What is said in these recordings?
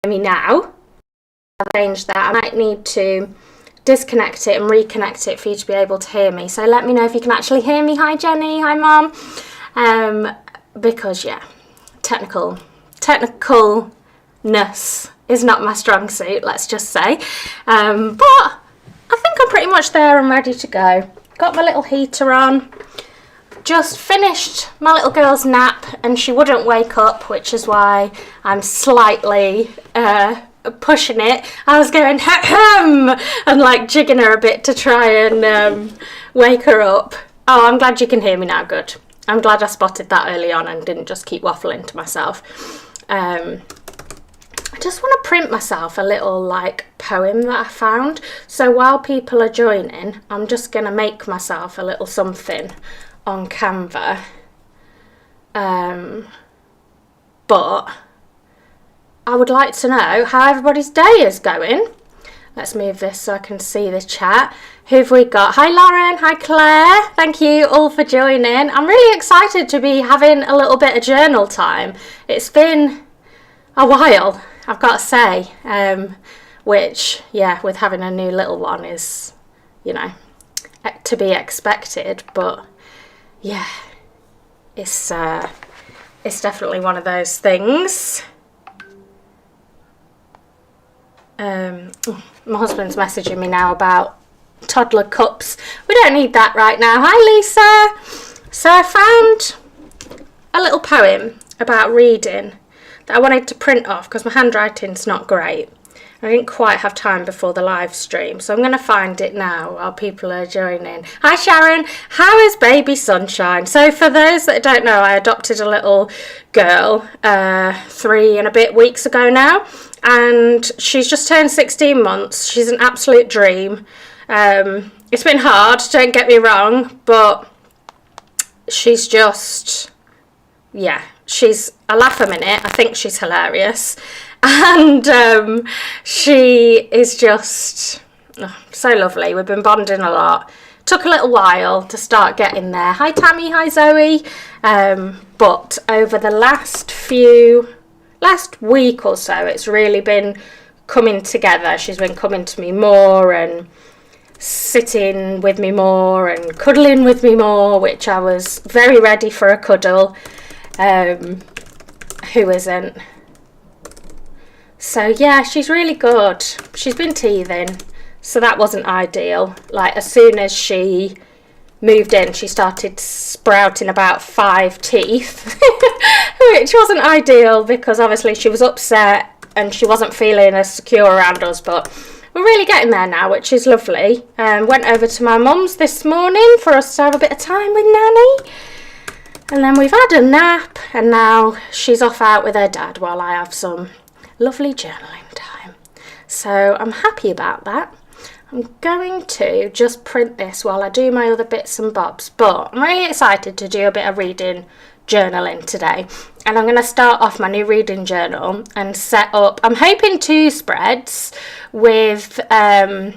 me now. I've changed that. I might need to disconnect it and reconnect it for you to be able to hear me. So let me know if you can actually hear me. Hi Jenny, hi Mom. Because yeah, technicalness is not my strong suit, let's just say. But I think I'm pretty much there and ready to go. Got my little heater on. Just finished my little girl's nap and she wouldn't wake up, which is why I'm slightly pushing it. I was going hem and like jigging her a bit to try and wake her up. Oh, I'm glad you can hear me now. Good. I'm glad I spotted that early on and didn't just keep waffling to myself. I just want to print myself a little like poem that I found. So while people are joining, I'm just going to make myself a little something on Canva. But I would like to know how everybody's day is going. Let's move this so I can see the chat. Who've we got? Hi Lauren, hi Claire. Thank you all for joining. I'm really excited to be having a little bit of journal time. It's been a while, I've got to say. Which, yeah, with having a new little one is, you know, to be expected. But yeah, it's definitely one of those things. My husband's messaging me now about toddler cups. We don't need that right now. Hi Lisa. So I found a little poem about reading that I wanted to print off because my handwriting's not great. I didn't quite have time before the live stream, so I'm going to find it now while people are joining. Hi Sharon, how is baby Sunshine? So for those that don't know, I adopted a little girl 3 and a bit weeks ago now, and she's just turned 16 months. She's an absolute dream. It's been hard, don't get me wrong, but she's just, yeah, I laugh a minute, I think she's hilarious. And she is just so lovely. We've been bonding a lot. Took a little while to start getting there. Hi Tammy, hi Zoe. But over the last week or so, it's really been coming together. She's been coming to me more and sitting with me more and cuddling with me more, which I was very ready for a cuddle. Who isn't? So yeah, she's really good. She's been teething, so that wasn't ideal. Like as soon as she moved in, she started sprouting about 5 teeth, which wasn't ideal because obviously she was upset and she wasn't feeling as secure around us, but we're really getting there now, which is lovely. Went over to my mum's this morning for us to have a bit of time with Nanny. And then we've had a nap and now she's off out with her dad while I have some lovely journaling time. So I'm happy about that. I'm going to just print this while I do my other bits and bobs, but I'm really excited to do a bit of reading journaling today. And I'm going to start off my new reading journal and set up, I'm hoping 2 spreads with a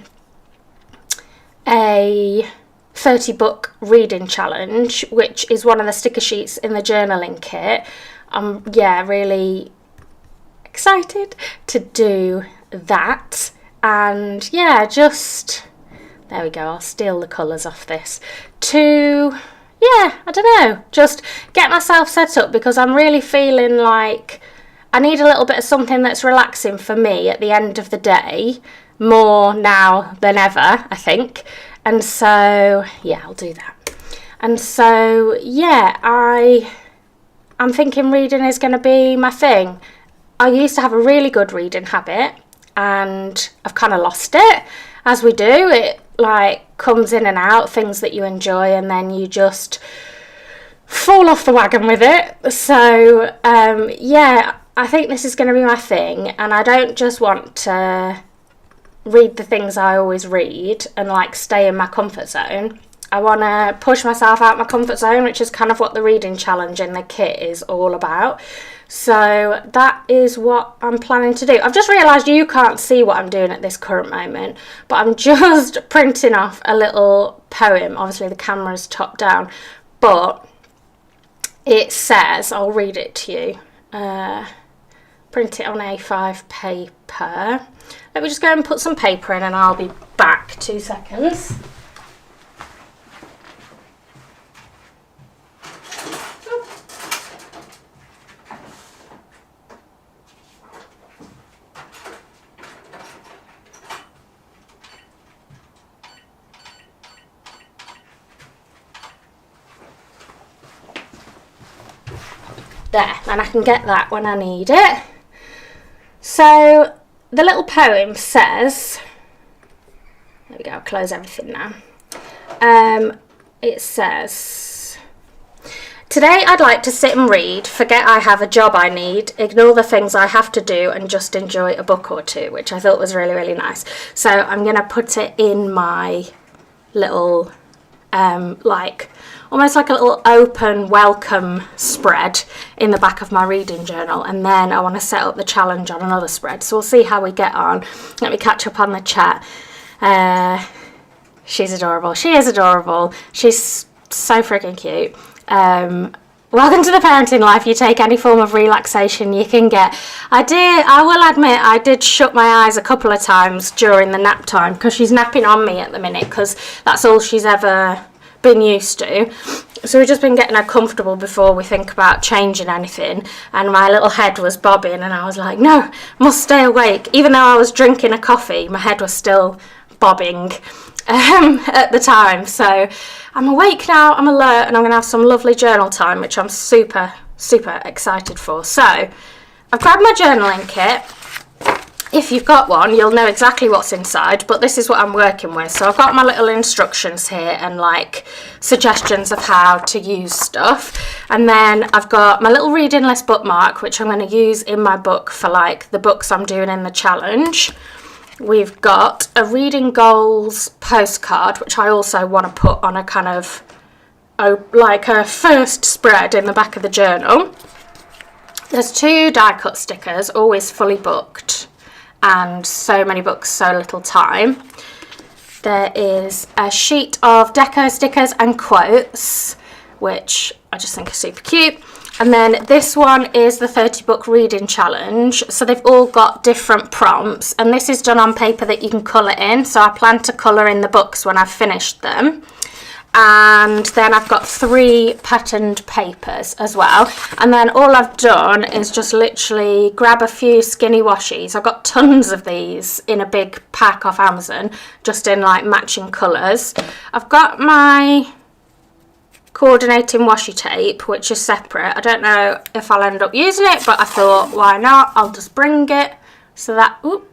30 book reading challenge, which is one of the sticker sheets in the journaling kit. I'm really excited to do that, and yeah, just there we go. I'll steal the colours off this to, yeah, I don't know, just get myself set up because I'm really feeling like I need a little bit of something that's relaxing for me at the end of the day, more now than ever, I think. And so yeah, I'll do that. And so yeah, I'm thinking reading is going to be my thing. I used to have a really good reading habit and I've kind of lost it. As we do, it like comes in and out, things that you enjoy, and then you just fall off the wagon with it. So yeah, I think this is going to be my thing, and I don't just want to read the things I always read and like stay in my comfort zone. I want to push myself out my comfort zone, which is kind of what the reading challenge in the kit is all about. So that is what I'm planning to do. I've just realised you can't see what I'm doing at this current moment, but I'm just printing off a little poem. Obviously the camera's top down, but it says, I'll read it to you. print it on A5 paper. Let me just go and put some paper in and I'll be back. 2 seconds. There, and I can get that when I need it. So the little poem says, there we go, I'll close everything now. It says, today I'd like to sit and read, forget I have a job I need, ignore the things I have to do and just enjoy a book or two, which I thought was really, really nice. So I'm going to put it in my little, almost like a little open welcome spread in the back of my reading journal, and then I want to set up the challenge on another spread, so we'll see how we get on. Let me catch up on the chat. She's adorable. She is adorable. She's so freaking cute. Welcome to the parenting life. You take any form of relaxation you can get. I will admit I did shut my eyes a couple of times during the nap time, because she's napping on me at the minute, because that's all she's ever been used to. So we've just been getting her comfortable before we think about changing anything, and my little head was bobbing and I was like, no, must stay awake. Even though I was drinking a coffee, my head was still bobbing at the time. So I'm awake now, I'm alert, and I'm going to have some lovely journal time, which I'm super, super excited for. So I've grabbed my journaling kit. If you've got one, you'll know exactly what's inside, but this is what I'm working with. So I've got my little instructions here and like suggestions of how to use stuff. And then I've got my little reading list bookmark, which I'm going to use in my book for like the books I'm doing in the challenge. We've got a reading goals postcard, which I also want to put on a kind of like a first spread in the back of the journal. There's 2 die cut stickers, always fully booked, and so many books, so little time. There is a sheet of deco stickers and quotes, which I just think are super cute. And then this one is the 30 book reading challenge. So they've all got different prompts, and this is done on paper that you can colour in. So I plan to colour in the books when I've finished them. And then I've got 3 patterned papers as well. And then all I've done is just literally grab a few skinny washies. I've got tons of these in a big pack off Amazon, just in like matching colours. I've got my coordinating washi tape, which is separate. I don't know if I'll end up using it, but I thought, why not? I'll just bring it so that, ooh,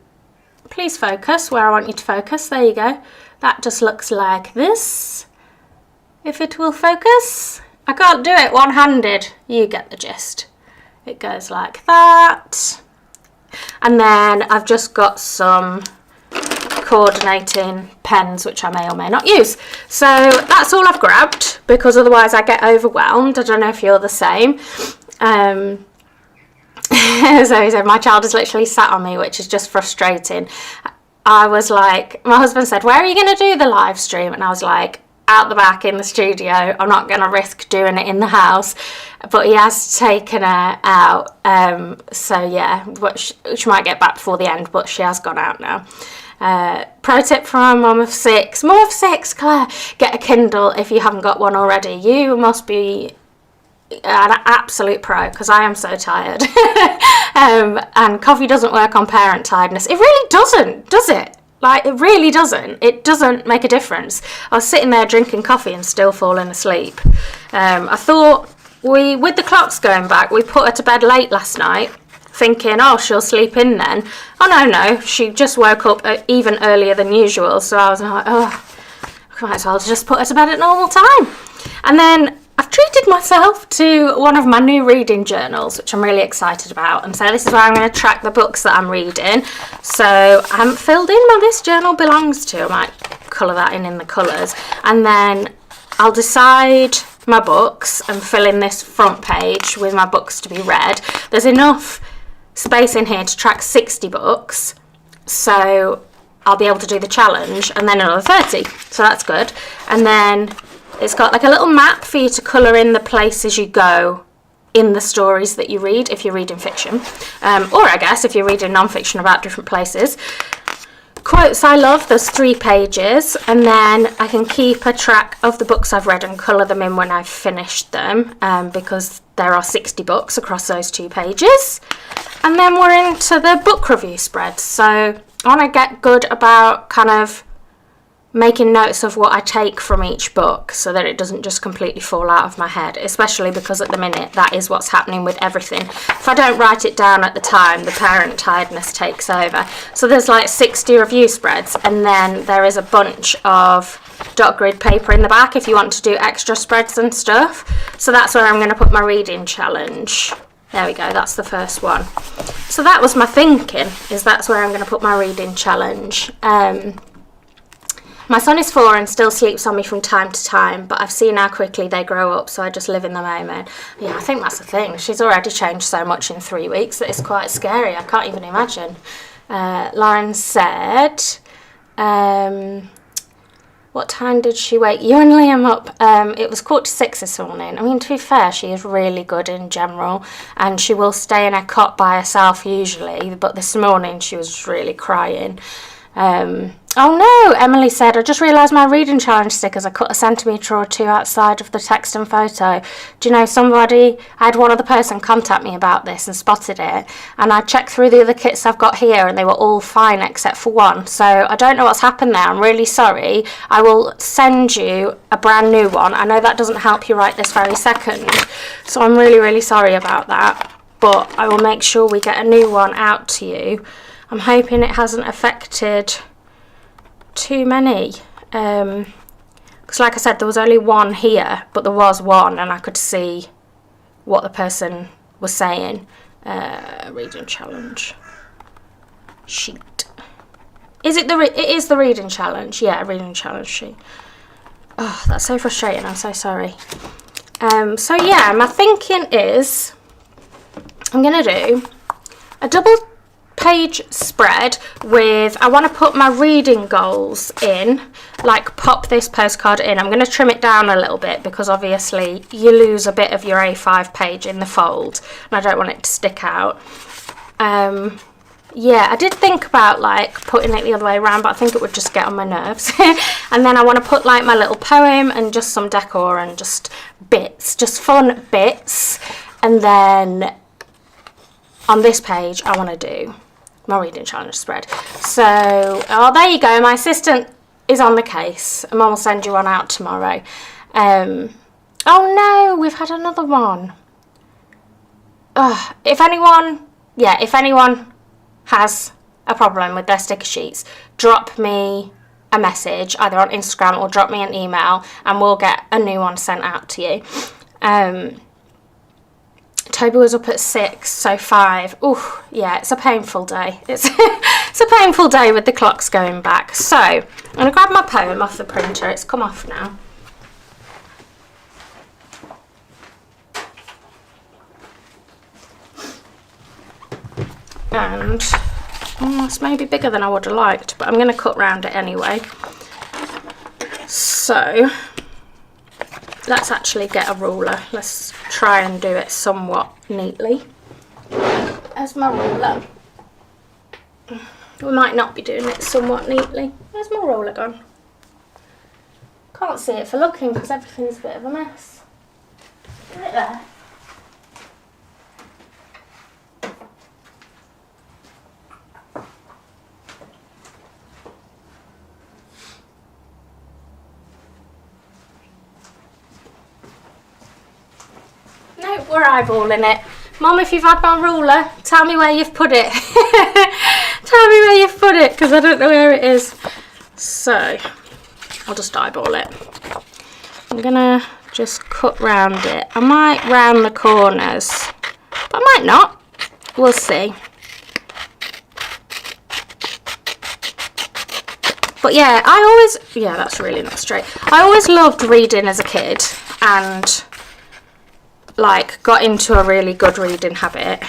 please focus where I want you to focus. There you go. That just looks like this. If it will focus. I can't do it one-handed. You get the gist. It goes like that. And then I've just got some coordinating pens, which I may or may not use. So that's all I've grabbed, because otherwise I get overwhelmed. I don't know if you're the same. So he said, my child has literally sat on me, which is just frustrating. I was like, my husband said, where are you going to do the live stream? And I was like, out the back in the studio. I'm not going to risk doing it in the house, but he has taken her out. So yeah, but she might get back before the end, but she has gone out now. Pro tip from a mum of 6. Mum of 6, Claire, get a Kindle if you haven't got one already. You must be an absolute pro, because I am so tired. And coffee doesn't work on parent tiredness. It really doesn't, does it? Like, it really doesn't. It doesn't make a difference. I was sitting there drinking coffee and still falling asleep. I thought, with the clocks going back, we put her to bed late last night, thinking, oh, she'll sleep in then. Oh, no, she just woke up even earlier than usual. So I was like, oh, I might as well just put her to bed at normal time. And then I've treated myself to one of my new reading journals, which I'm really excited about. And so this is where I'm going to track the books that I'm reading. So I haven't filled in where this journal belongs to. I might colour that in the colours. And then I'll decide my books and fill in this front page with my books to be read. There's enough space in here to track 60 books. So I'll be able to do the challenge, and then another 30. So that's good. And then it's got like a little map for you to colour in the places you go in the stories that you read if you're reading fiction, or I guess if you're reading non-fiction about different places. Quotes I love, there's 3 pages, and then I can keep a track of the books I've read and colour them in when I've finished them, because there are 60 books across those 2 pages. And then we're into the book review spread. So I want to get good about kind of making notes of what I take from each book so that it doesn't just completely fall out of my head, especially because at the minute that is what's happening with everything. If I don't write it down at the time, the parent tiredness takes over. So there's like 60 review spreads, and then there is a bunch of dot grid paper in the back if you want to do extra spreads and stuff. So that's where I'm going to put my reading challenge. There we go, that's the first one. So that was my thinking, is that's where I'm going to put my reading challenge. My son is 4 and still sleeps on me from time to time, but I've seen how quickly they grow up, so I just live in the moment. Yeah, I think that's the thing. She's already changed so much in 3 weeks that it's quite scary. I can't even imagine. Lauren said, what time did she wake you and Liam up? It was 5:45 this morning. I mean, to be fair, she is really good in general, and she will stay in her cot by herself usually, but this morning she was really crying. Oh no, Emily said, I just realised my reading challenge stickers are cut 1 centimetre or 2 outside of the text and photo. Do you know, I had one other person contact me about this and spotted it, and I checked through the other kits I've got here and they were all fine except for one. So I don't know what's happened there. I'm really sorry. I will send you a brand new one. I know that doesn't help you right this very second, so I'm really, really sorry about that, but I will make sure we get a new one out to you. I'm hoping it hasn't affected too many, because like I said, there was only one here, but there was one and I could see what the person was saying. Reading challenge sheet. It is the reading challenge. Yeah, reading challenge sheet. Oh, that's so frustrating. I'm so sorry. So yeah, my thinking is I'm gonna do a double page spread with, I want to put my reading goals in, like pop this postcard in. I'm going to trim it down a little bit because obviously you lose a bit of your A5 page in the fold and I don't want it to stick out. Yeah, I did think about like putting it the other way around, but I think it would just get on my nerves. And then I want to put like my little poem and just some decor and just bits, just fun bits. And then on this page I want to do my reading challenge spread. So, oh, there you go. My assistant is on the case. Mum will send you one out tomorrow. Oh no, we've had another one. If anyone has a problem with their sticker sheets, drop me a message either on Instagram or drop me an email and we'll get a new one sent out to you. Toby was up at 6, so 5. Ooh, yeah, it's a painful day. It's a painful day with the clocks going back. So, I'm going to grab my poem off the printer. It's come off now. And it's maybe bigger than I would have liked, but I'm going to cut round it anyway. So, let's actually get a ruler. Let's try and do it somewhat neatly. There's my ruler. We might not be doing it somewhat neatly. Where's my ruler gone? Can't see it for looking because everything's a bit of a mess. Is it there? No, we're eyeballing it. Mum, if you've had my ruler, tell me where you've put it. Tell me where you've put it, because I don't know where it is. So, I'll just eyeball it. I'm going to just cut round it. I might round the corners, but I might not. We'll see. But yeah, that's really not straight. I always loved reading as a kid and like got into a really good reading habit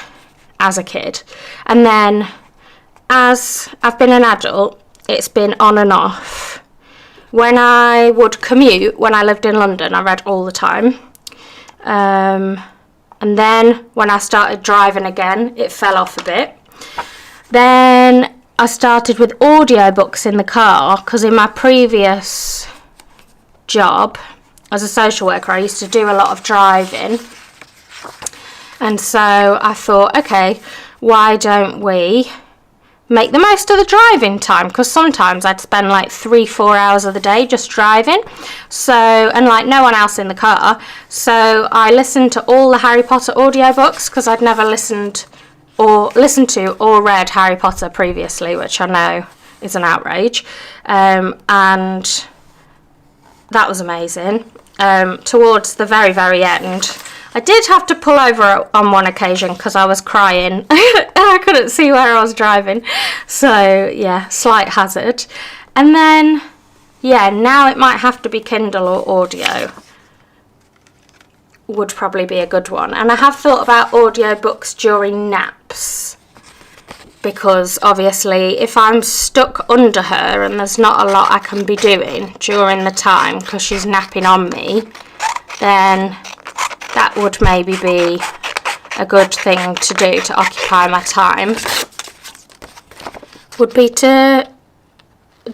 as a kid, and then as I've been an adult it's been on and off. When I would commute when I lived in London I read all the time, And then when I started driving again, it fell off a bit. Then I started with audiobooks in the car, because in my previous job as a social worker, I used to do a lot of driving. And so I thought, okay, why don't we make the most of the driving time? Because sometimes I'd spend like 3-4 hours of the day just driving. So, and like no one else in the car. So I listened to all the Harry Potter audiobooks, because I'd never listened to or read Harry Potter previously, which I know is an outrage. And that was amazing. Towards the very, very end, I did have to pull over on one occasion because I was crying and I couldn't see where I was driving. So, yeah, slight hazard. And then, yeah, now it might have to be Kindle or audio. Would probably be a good one. And I have thought about audiobooks during naps, because obviously if I'm stuck under her and there's not a lot I can be doing during the time because she's napping on me, then that would maybe be a good thing to do to occupy my time, would be to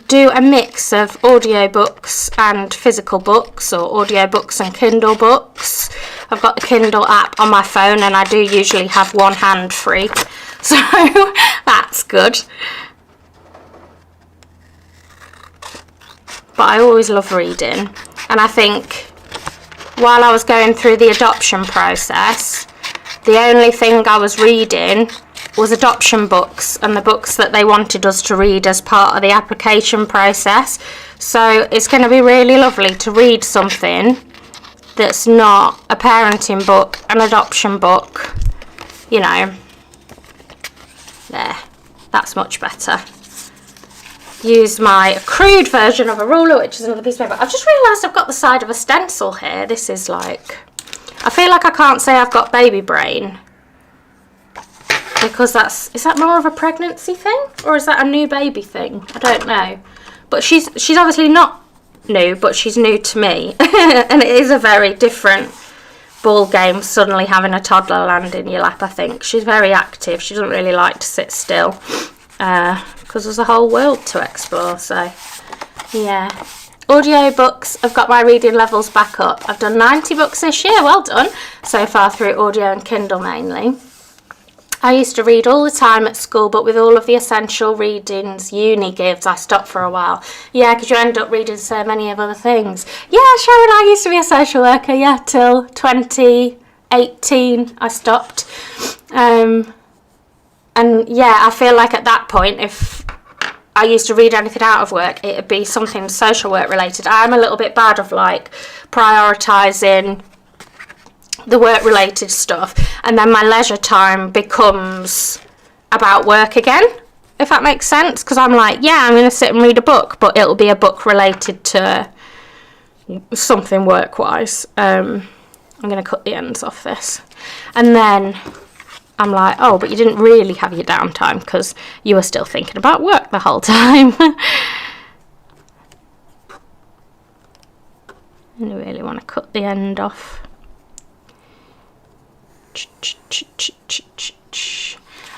do a mix of audiobooks and physical books, or audiobooks and Kindle books. I've got the Kindle app on my phone and I do usually have one hand free, so that's good. But I always love reading, and I think while I was going through the adoption process, the only thing I was reading was adoption books and the books that they wanted us to read as part of the application process. So it's going to be really lovely to read something that's not a parenting book, an adoption book, you know. There, that's much better. Use my crude version of a ruler, which is another piece of paper. I've just realised I've got the side of a stencil here. This is like, I feel like I can't say I've got baby brain, because is that more of a pregnancy thing, or is that a new baby thing? I don't know. But she's obviously not new, but she's new to me. And it is a very different ball game suddenly having a toddler land in your lap, I think. She's very active. She doesn't really like to sit still, because there's a whole world to explore. So, yeah. Audiobooks, I've got my reading levels back up. I've done 90 books this year. Well done. So far through audio and Kindle mainly. I used to read all the time at school, but with all of the essential readings uni gives, I stopped for a while. Yeah, because you end up reading so many of other things. Yeah, Sharon, I used to be a social worker, yeah, till 2018 I stopped. And yeah, I feel like at that point, if I used to read anything out of work, it would be something social work related. I'm a little bit bad of like prioritising the work related stuff, and then my leisure time becomes about work again, if that makes sense, because I'm like, yeah, I'm going to sit and read a book, but it'll be a book related to something work wise. I'm going to cut the ends off this, and then I'm like, oh, but you didn't really have your downtime because you were still thinking about work the whole time. And I really want to cut the end off.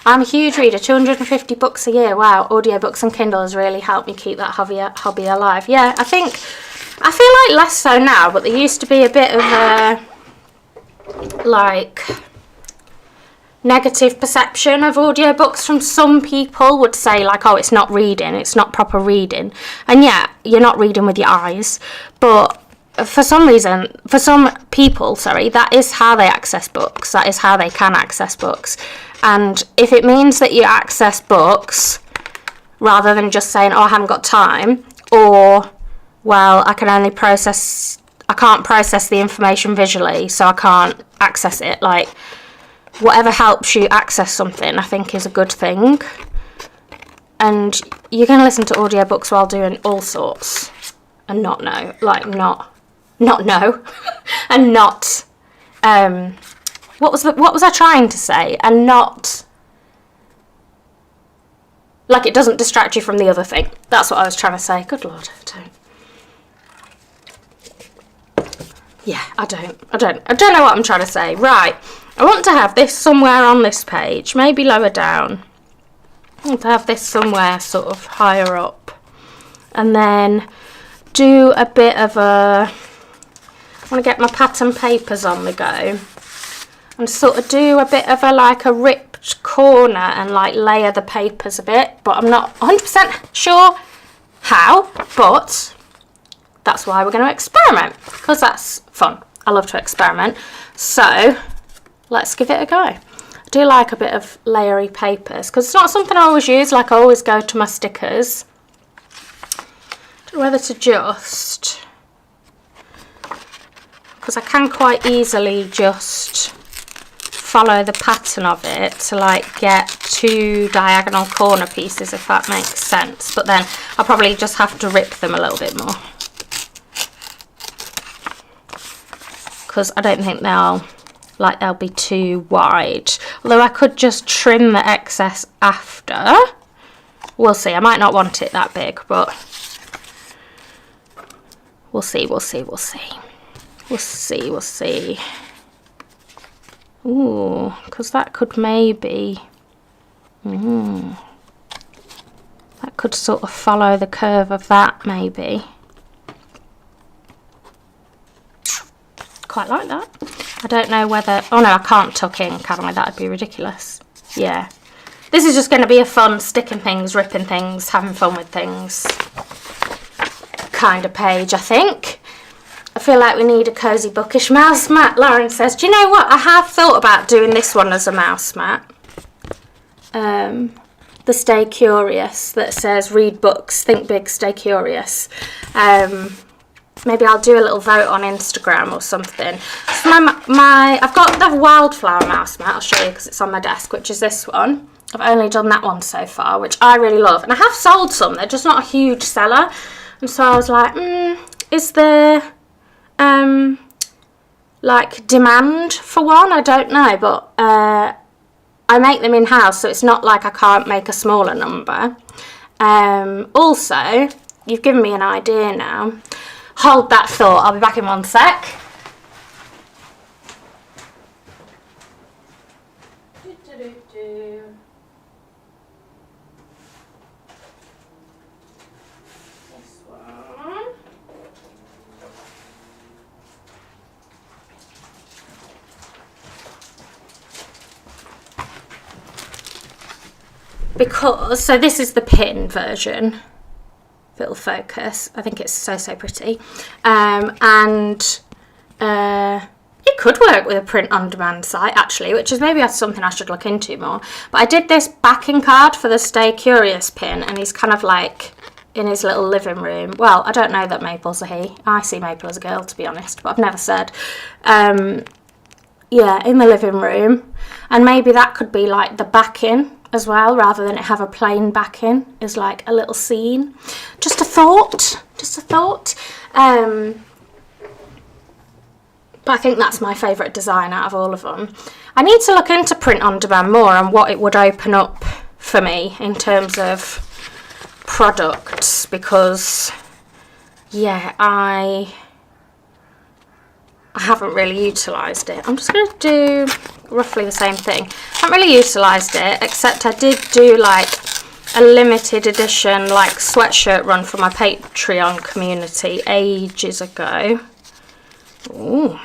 I'm a huge reader, 250 books a year. Wow, audiobooks and Kindle has really helped me keep that hobby alive. Yeah, I feel like less so now, but there used to be a bit of a like negative perception of audiobooks from some people. Would say like, oh, it's not reading, it's not proper reading. And yeah, you're not reading with your eyes, but for some reason, for some people, that is how they access books. That is how they can access books. And if it means that you access books rather than just saying, oh, I haven't got time, or, well, I can't process the information visually, so I can't access it. Like, whatever helps you access something, I think is a good thing. And you can listen to audiobooks while doing all sorts and not know, like, not know and not what was I trying to say, and not like it doesn't distract you from the other thing. That's what I was trying to say. Good Lord, I don't know what I'm trying to say. Right, I want to have this somewhere on this page, maybe lower down. I want to have this somewhere sort of higher up. And then do a bit of a... I want to get my pattern papers on the go. And sort of do a bit of a like a ripped corner and like layer the papers a bit. But I'm not 100% sure how, but that's why we're going to experiment, because that's fun. I love to experiment. So let's give it a go. I do like a bit of layery papers because it's not something I always use. Like I always go to my stickers. I don't know whether to just, because I can quite easily just follow the pattern of it to like get 2 diagonal corner pieces, if that makes sense. But then I'll probably just have to rip them a little bit more, because I don't think they'll be too wide. Although I could just trim the excess after. We'll see. I might not want it that big, but we'll see. Ooh, because that could maybe... that could sort of follow the curve of that, maybe. Quite like that. I don't know whether... Oh no, I can't tuck in, can I? That'd be ridiculous. Yeah. This is just going to be a fun sticking things, ripping things, having fun with things kind of page, I think. I feel like we need a cozy bookish mouse mat. Lauren says, do you know what? I have thought about doing this one as a mouse mat. The Stay Curious that says read books, think big, stay curious. Maybe I'll do a little vote on Instagram or something. So I've got the wildflower mouse mat. I'll show you because it's on my desk, which is this one. I've only done that one so far, which I really love. And I have sold some. They're just not a huge seller. And so I was like, is there... like demand for one? I don't know, but I make them in house, so it's not like I can't make a smaller number. Also, you've given me an idea now. Hold that thought, I'll be back in one sec. This one. Because, so this is the pin version, if it'll focus. I think it's so pretty. And it could work with a print on demand site actually, which is maybe something I should look into more. But I did this backing card for the Stay Curious pin, and he's kind of like in his little living room. Well, I don't know that Maple's a he. I see Maple as a girl, to be honest, but I've never said. Yeah, in the living room. And maybe that could be like the backing as well, rather than it have a plain backing, is like a little scene. Just a thought. But I think that's my favourite design out of all of them. I need to look into print on demand more and what it would open up for me in terms of products, because yeah, I haven't really utilised it. I'm just going to do roughly the same thing. I haven't really utilised it, except I did do like a limited edition like sweatshirt run for my Patreon community ages ago. Ooh.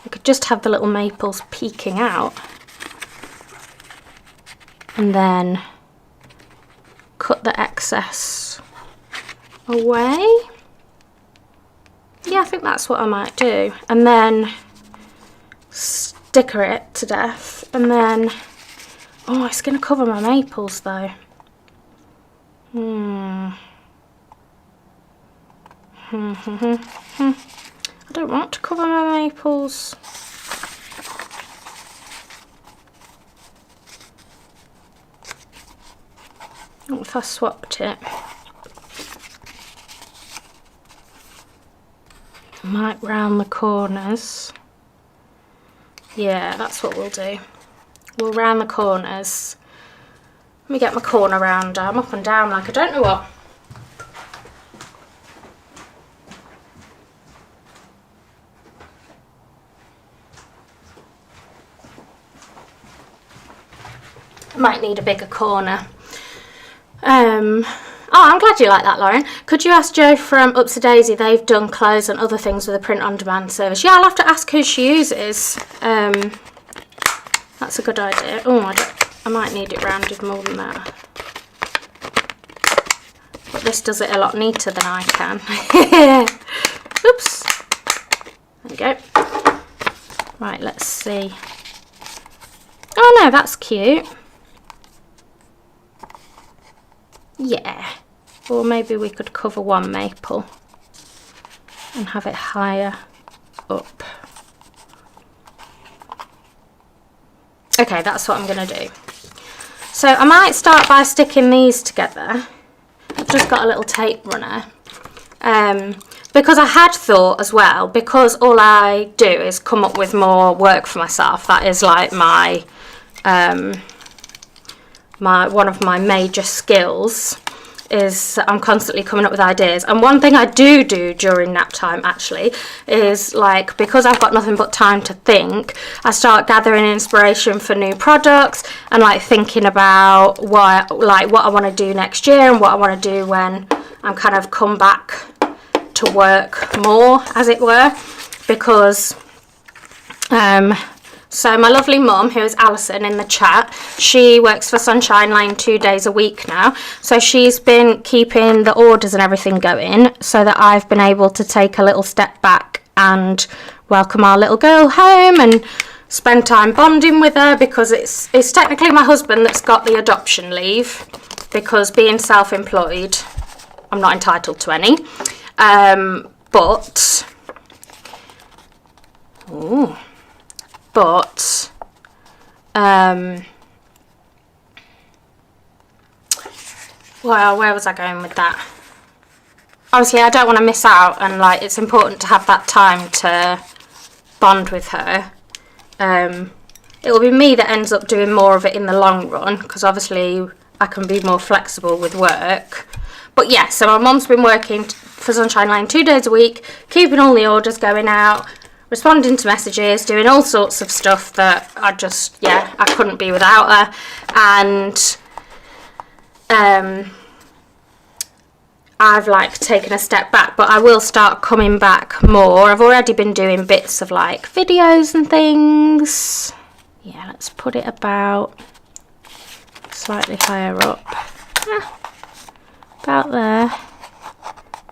I could just have the little maples peeking out and then cut the excess away. Yeah, I think that's what I might do. And then sticker it to death. And then... Oh, it's going to cover my maples though. I don't want to cover my maples. What if I swapped it? Might round the corners. Yeah, that's what we'll do. We'll round the corners. Let me get my corner rounder. I'm up and down like I don't know what. Might need a bigger corner. Oh, I'm glad you like that, Lauren. Could you ask Jo from Upsy Daisy? They've done clothes and other things with a print-on-demand service. Yeah, I'll have to ask who she uses. That's a good idea. Oh, I might need it rounded more than that. But this does it a lot neater than I can. Oops. There we go. Right, let's see. Oh no, that's cute. Yeah. Or maybe we could cover one maple and have it higher up. Okay, that's what I'm going to do. So I might start by sticking these together. I've just got a little tape runner. Because I had thought as well, because all I do is come up with more work for myself. That is like my one of my major skills, is I'm constantly coming up with ideas. And one thing I do during nap time actually is, like, because I've got nothing but time to think, I start gathering inspiration for new products and like thinking about what I want to do next year and what I want to do when I'm kind of come back to work more, as it were. Because so my lovely mum, who is Alison in the chat, she works for Sunshine Lane 2 days a week now. So she's been keeping the orders and everything going so that I've been able to take a little step back and welcome our little girl home and spend time bonding with her, because it's technically my husband that's got the adoption leave, because being self-employed, I'm not entitled to any. Well, where was I going with that? Obviously, I don't want to miss out, and like it's important to have that time to bond with her. It will be me that ends up doing more of it in the long run, because obviously I can be more flexible with work. But yeah, so my mum's been working for Sunshine Lane 2 days a week, keeping all the orders going out, responding to messages, doing all sorts of stuff that I couldn't be without her. And I've like taken a step back, but I will start coming back more. I've already been doing bits of like videos and things. Yeah, let's put it about slightly higher up. About there.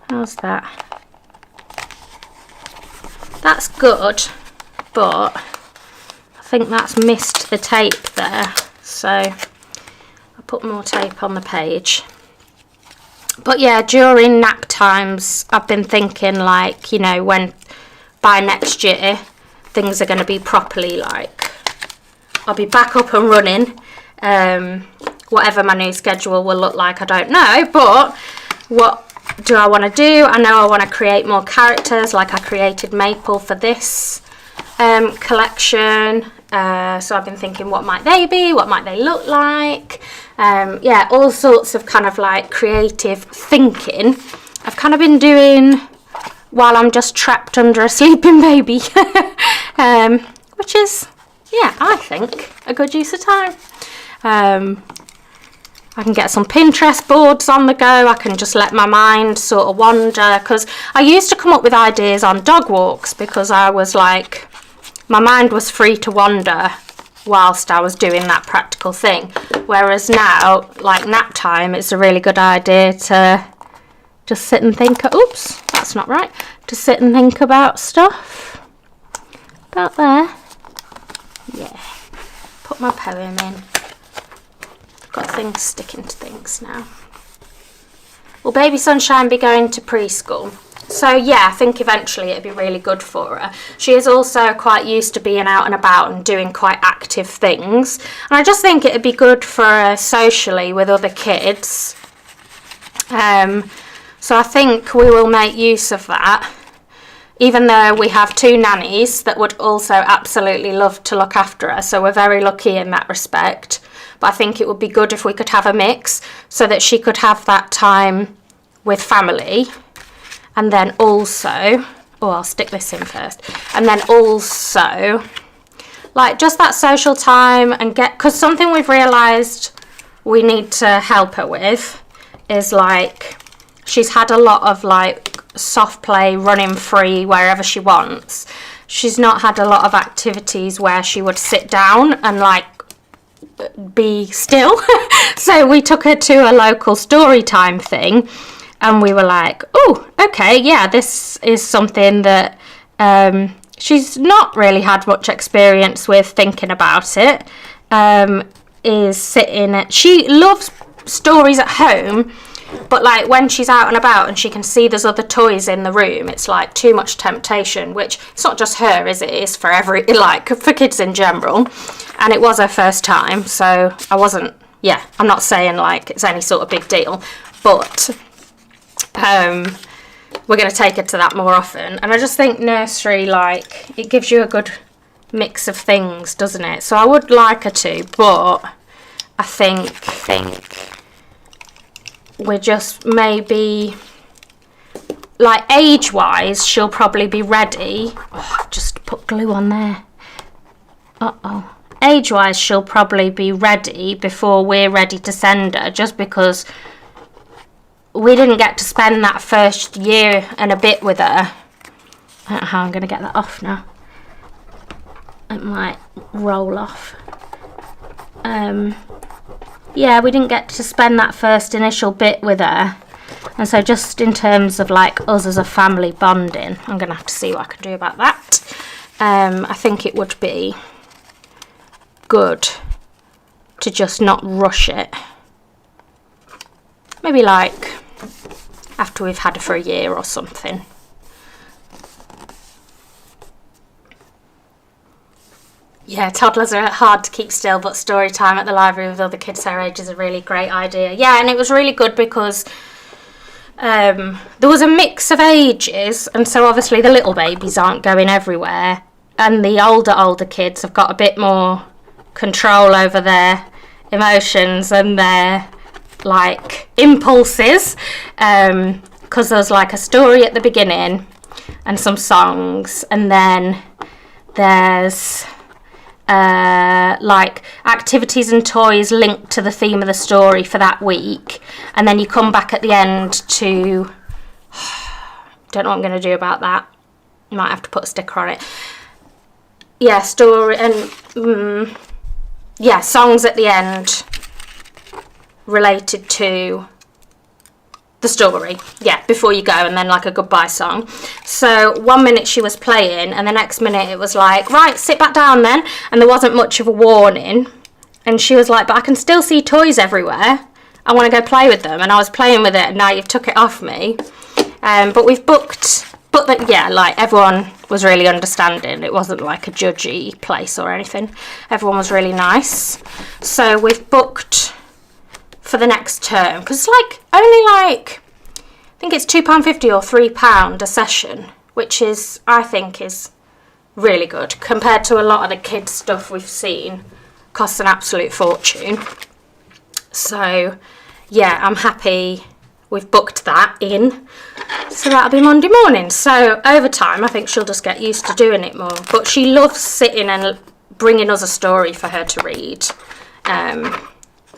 How's that? That's good, but I think that's missed the tape there, so I'll put more tape on the page. But yeah, during nap times I've been thinking, like, you know, when by next year things are going to be properly, like, I'll be back up and running. Whatever my new schedule will look like, I don't know, but what do I want to do? I know I want to create more characters, like I created Maple for this collection. So I've been thinking, what might they be? What might they look like? Yeah, all sorts of kind of like creative thinking I've kind of been doing while I'm just trapped under a sleeping baby. Which is, yeah, I think a good use of time. I can get some Pinterest boards on the go. I can just let my mind sort of wander, because I used to come up with ideas on dog walks, because I was like, my mind was free to wander whilst I was doing that practical thing. Whereas now, like nap time, it's a really good idea to just sit and think, oops, that's not right, to sit and think about stuff. About there. Yeah. Put my poem in. Got things sticking to things now. Will baby Sunshine be going to preschool? So yeah, I think eventually it'd be really good for her. She is also quite used to being out and about and doing quite active things. And I just think it'd be good for her socially with other kids. So I think we will make use of that. Even though we have 2 nannies that would also absolutely love to look after her. So we're very lucky in that respect. But I think it would be good if we could have a mix, so that she could have that time with family. And then also, I'll stick this in first. And then also like just that social time and because something we've realised we need to help her with is like she's had a lot of like soft play, running free wherever she wants. She's not had a lot of activities where she would sit down and like be still. So we took her to a local story time thing and we were like, oh, okay, yeah, this is something that she's not really had much experience with thinking about it. Is sitting she loves stories at home, but like when she's out and about and she can see there's other toys in the room, it's like too much temptation, which it's not just her, is it? It's for like for kids in general. And it was her first time, so I'm not saying like it's any sort of big deal, but we're going to take her to that more often. And I just think nursery, like, it gives you a good mix of things, doesn't it? So I would like her to, but I think we're just maybe, like, age-wise, she'll probably be ready. Oh, I've just put glue on there. Uh-oh. Age-wise, she'll probably be ready before we're ready to send her, just because we didn't get to spend that first year and a bit with her. I don't know how I'm going to get that off now. It might roll off. Yeah, we didn't get to spend that first initial bit with her. And so just in terms of like us as a family bonding, I'm going to have to see what I can do about that. I think it would be good to just not rush it. Maybe like after we've had her for a year or something. Yeah, toddlers are hard to keep still, but story time at the library with other kids their age is a really great idea. Yeah, and it was really good because there was a mix of ages, and so obviously the little babies aren't going everywhere, and the older kids have got a bit more control over their emotions and their like impulses, because there's like a story at the beginning and some songs, and then there's like activities and toys linked to the theme of the story for that week, and then you come back at the end to don't know what I'm going to do about that. You might have to put a sticker on it. Yeah, story and yeah, songs at the end related to the story, yeah, before you go, and then like a goodbye song. So 1 minute she was playing and the next minute it was like, right, sit back down then, and there wasn't much of a warning, and she was like, but I can still see toys everywhere, I want to go play with them. And I was playing with it and now you've took it off me. But we've booked, but yeah, like everyone was really understanding. It wasn't like a judgy place or anything. Everyone was really nice. So we've booked for the next term, because it's like only like, I think it's £2.50 or £3 a session, which is, I think, is really good compared to a lot of the kids stuff we've seen. Costs an absolute fortune. So yeah, I'm happy we've booked that in. So that'll be Monday morning. So over time I think she'll just get used to doing it more, but she loves sitting and bringing us a story for her to read,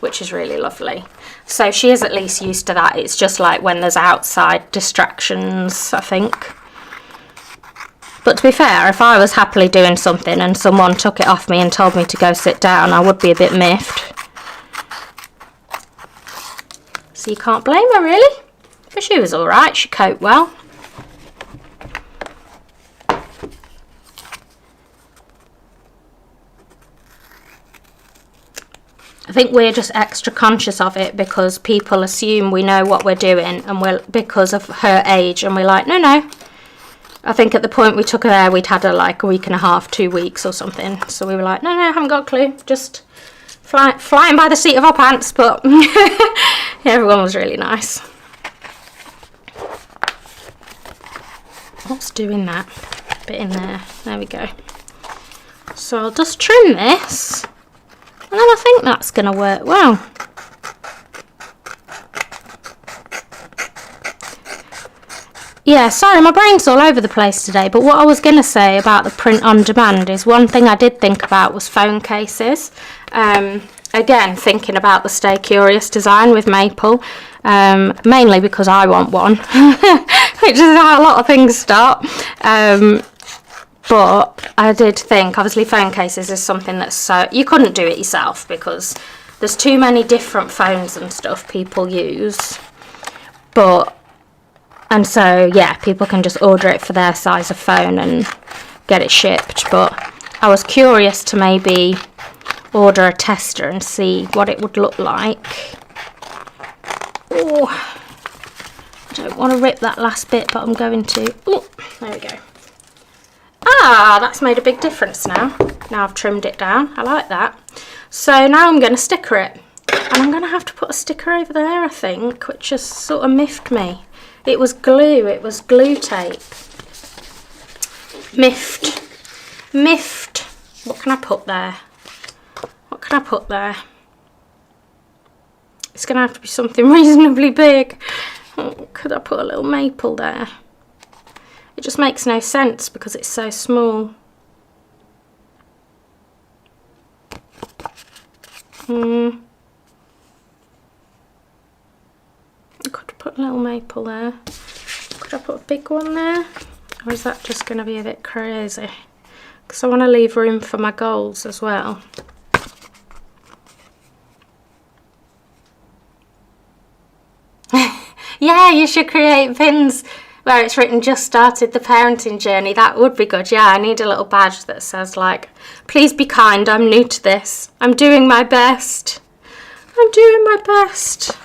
which is really lovely. So she is at least used to that. It's just like when there's outside distractions, I think. But to be fair, if I was happily doing something and someone took it off me and told me to go sit down, I would be a bit miffed. So you can't blame her, really. But she was all right. She coped well. I think we're just extra conscious of it because people assume we know what we're doing, and we're, because of her age, and we're like, no. I think at the point we took her there, we'd had her like a week and a half, 2 weeks or something. So we were like, no, I haven't got a clue. Just flying by the seat of our pants. But yeah, everyone was really nice. What's doing that bit in there? There we go. So I'll just trim this. And then I think that's going to work well. yeah, sorry, my brain's all over the place today, but what I was going to say about the print on demand is one thing I did think about was phone cases. Again, thinking about the Stay Curious design with maple, mainly because I want one, which is how a lot of things start. But I did think, obviously, phone cases is something that's so... You couldn't do it yourself because there's too many different phones and stuff people use. And so, yeah, people can just order it for their size of phone and get it shipped. But I was curious to maybe order a tester and see what it would look like. Oh, I don't want to rip that last bit, but I'm going to. Oh, there we go. Ah, that's made a big difference now. Now I've trimmed it down. I like that. So now I'm going to sticker it. And I'm going to have to put a sticker over there, I think, which has sort of miffed me. It was glue. It was glue tape. Miffed. Miffed. What can I put there? What can I put there? It's going to have to be something reasonably big. Oh, could I put a little maple there? It just makes no sense because it's so small. I could put a little maple there. Could I put a big one there? Or is that just going to be a bit crazy? Because I want to leave room for my goals as well. Yeah, you should create pins where it's written "just started the parenting journey." That would be good. Yeah, I need a little badge that says like, "Please be kind, I'm new to this. I'm doing my best. I'm doing my best."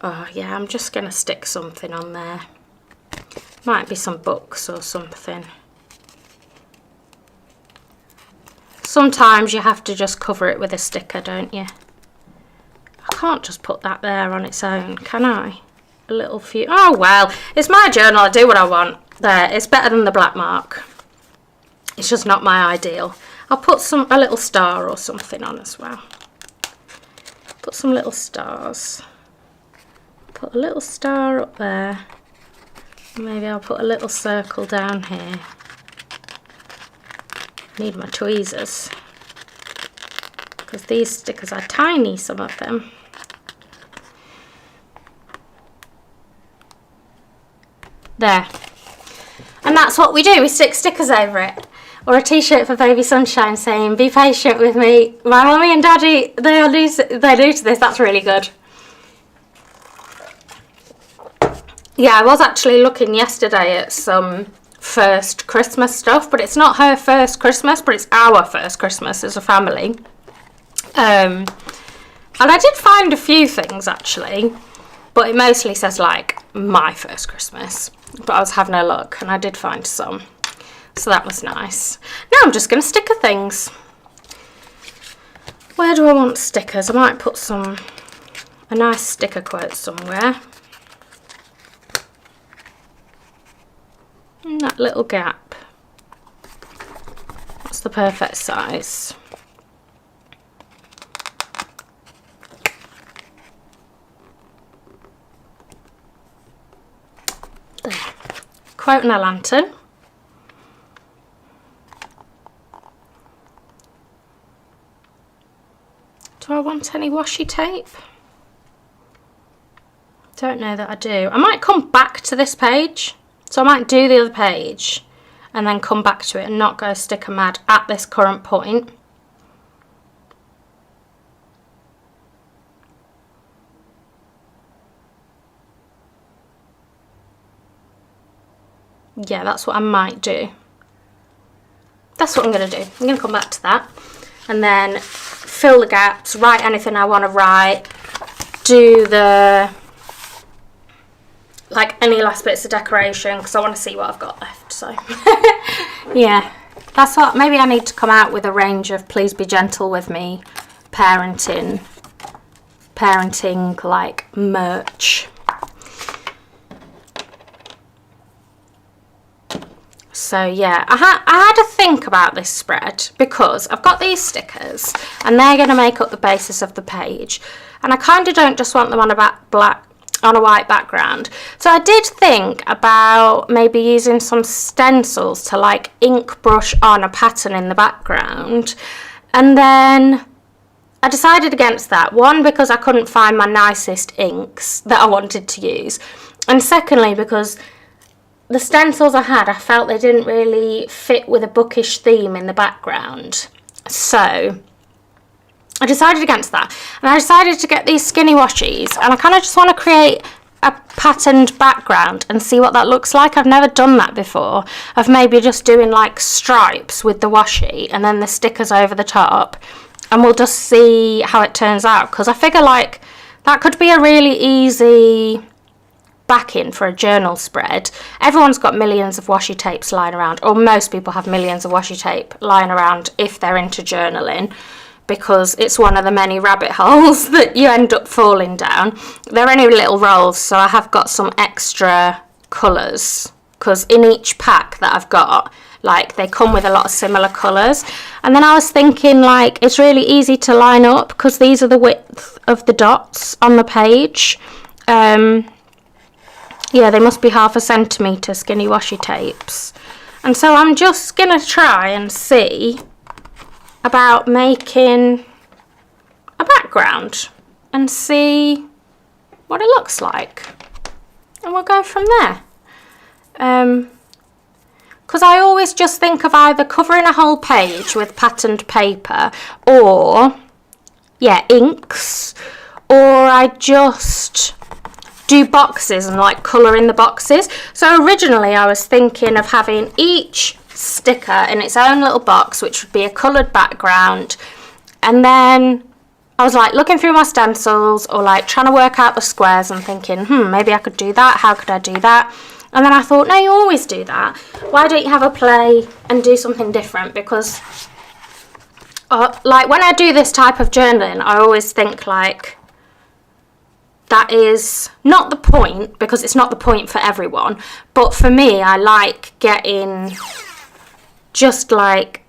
Oh yeah, I'm just going to stick something on there. Might be some books or something. Sometimes you have to just cover it with a sticker, don't you? I can't just put that there on its own, can I? A little few. Oh well, it's my journal. I do what I want. There, it's better than the black mark. It's just not my ideal. I'll put a little star or something on as well. Put some little stars. Put a little star up there. Maybe I'll put a little circle down here. Need my tweezers because these stickers are tiny, some of them. There. And that's what we do. We stick stickers over it. Or a t-shirt for Baby Sunshine saying, "Be patient with me. My mummy and daddy, they're new to this." That's really good. Yeah, I was actually looking yesterday at some first Christmas stuff, but it's not her first Christmas, but it's our first Christmas as a family. And I did find a few things actually, but it mostly says like my first Christmas. But I was having a look and I did find some, so that was nice. Now I'm just going to sticker things. Where do I want stickers? I might put a nice sticker quote somewhere. In that little gap. That's the perfect size. There. Quote and a lantern. Do I want any washi tape? Don't know that I do. I might come back to this page. So I might do the other page and then come back to it and not go sticker mad at this current point. Yeah, that's what I might do. That's what I'm going to do. I'm going to come back to that and then fill the gaps, write anything I want to write, do the... like any last bits of decoration because I want to see what I've got left. So yeah, that's what, maybe I need to come out with a range of please be gentle with me parenting like merch. So yeah, I had to think about this spread because I've got these stickers and they're going to make up the basis of the page, and I kind of don't just want them on a black on a white background. So I did think about maybe using some stencils to like ink brush on a pattern in the background, and then I decided against that. One, because I couldn't find my nicest inks that I wanted to use, and secondly because the stencils I had, I felt they didn't really fit with a bookish theme in the background. So I decided against that, and I decided to get these skinny washies, and I kind of just want to create a patterned background and see what that looks like. I've never done that before, of maybe just doing like stripes with the washi and then the stickers over the top, and we'll just see how it turns out, because I figure like that could be a really easy backing for a journal spread. Everyone's got millions of washi tapes lying around, or most people have millions of washi tape lying around if they're into journaling, because it's one of the many rabbit holes that you end up falling down. They're only little rolls, so I have got some extra colours, because in each pack that I've got, like, they come with a lot of similar colours. And then I was thinking, like, it's really easy to line up because these are the width of the dots on the page. Yeah, they must be 1/2 centimetre skinny washi tapes. And so I'm just going to try and see about making a background and see what it looks like. And we'll go from there. Because I always just think of either covering a whole page with patterned paper, or, yeah, inks, or I just do boxes and like colour in the boxes. So originally I was thinking of having each sticker in its own little box, which would be a coloured background, and then I was like looking through my stencils or like trying to work out the squares and thinking, maybe I could do that, how could I do that? And then I thought, no, you always do that. Why don't you have a play and do something different? Because like when I do this type of journaling, I always think like that is not the point, because it's not the point for everyone, but for me, I like getting, just like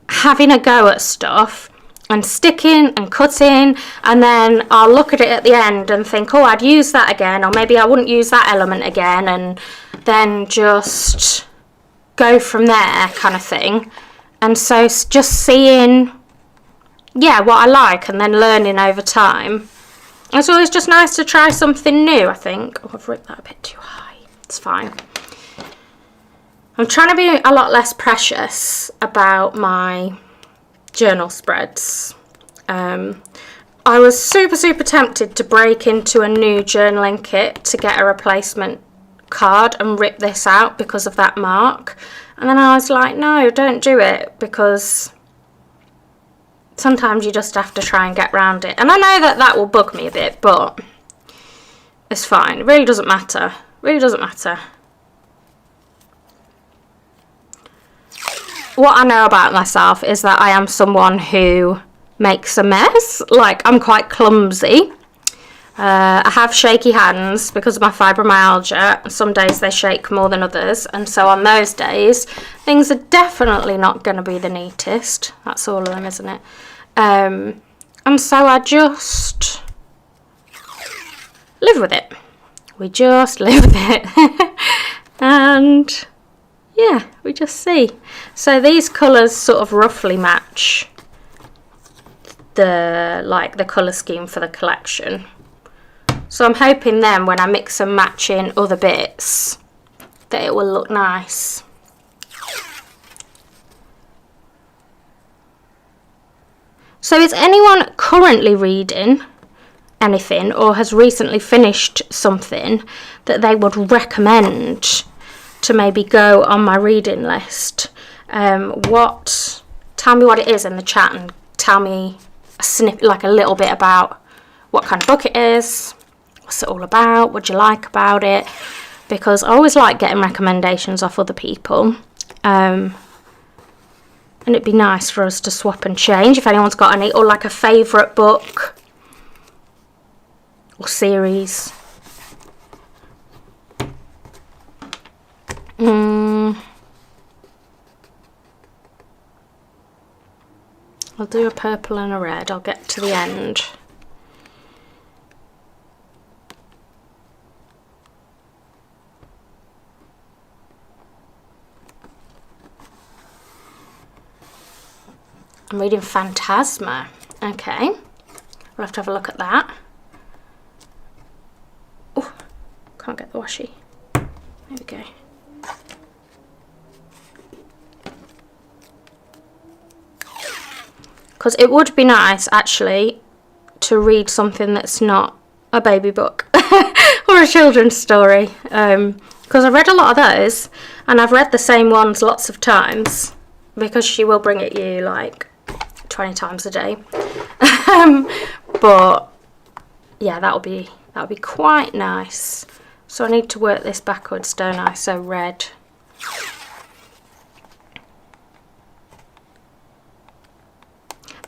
having a go at stuff and sticking and cutting, and then I'll look at it at the end and think, oh, I'd use that again, or maybe I wouldn't use that element again, and then just go from there kind of thing. And so just seeing, yeah, what I like and then learning over time. It's always just nice to try something new, I think. Oh, I've ripped that a bit too high. It's fine. I'm trying to be a lot less precious about my journal spreads. I was super tempted to break into a new journaling kit to get a replacement card and rip this out because of that mark. And then I was like, no, don't do it, because sometimes you just have to try and get around it. And I know that that will bug me a bit, but it's fine. It really doesn't matter. It really doesn't matter. What I know about myself is that I am someone who makes a mess. Like, I'm quite clumsy. I have shaky hands because of my fibromyalgia. Some days they shake more than others, and so on those days things are definitely not going to be the neatest. That's all of them, isn't it? And so I just live with it. We just live with it. And yeah, we just see. So these colours sort of roughly match the colour scheme for the collection. So I'm hoping then when I mix and match in other bits that it will look nice. So is anyone currently reading anything or has recently finished something that they would recommend to maybe go on my reading list? Tell me what it is in the chat, and tell me a snippet, like a little bit about what kind of book it is. What's it all about? What do you like about it? Because I always like getting recommendations off other people. And it'd be nice for us to swap and change if anyone's got any, or like a favourite book or series. I'll do a purple and a red. I'll get to the end. I'm reading Phantasma. Okay, we'll have to have a look at that. Oh, can't get the washi. There we go. Because it would be nice, actually, to read something that's not a baby book or a children's story. Because I've read a lot of those, and I've read the same ones lots of times, because she will bring it you like 20 times a day. But yeah, that'll be quite nice. So I need to work this backwards, don't I? So red.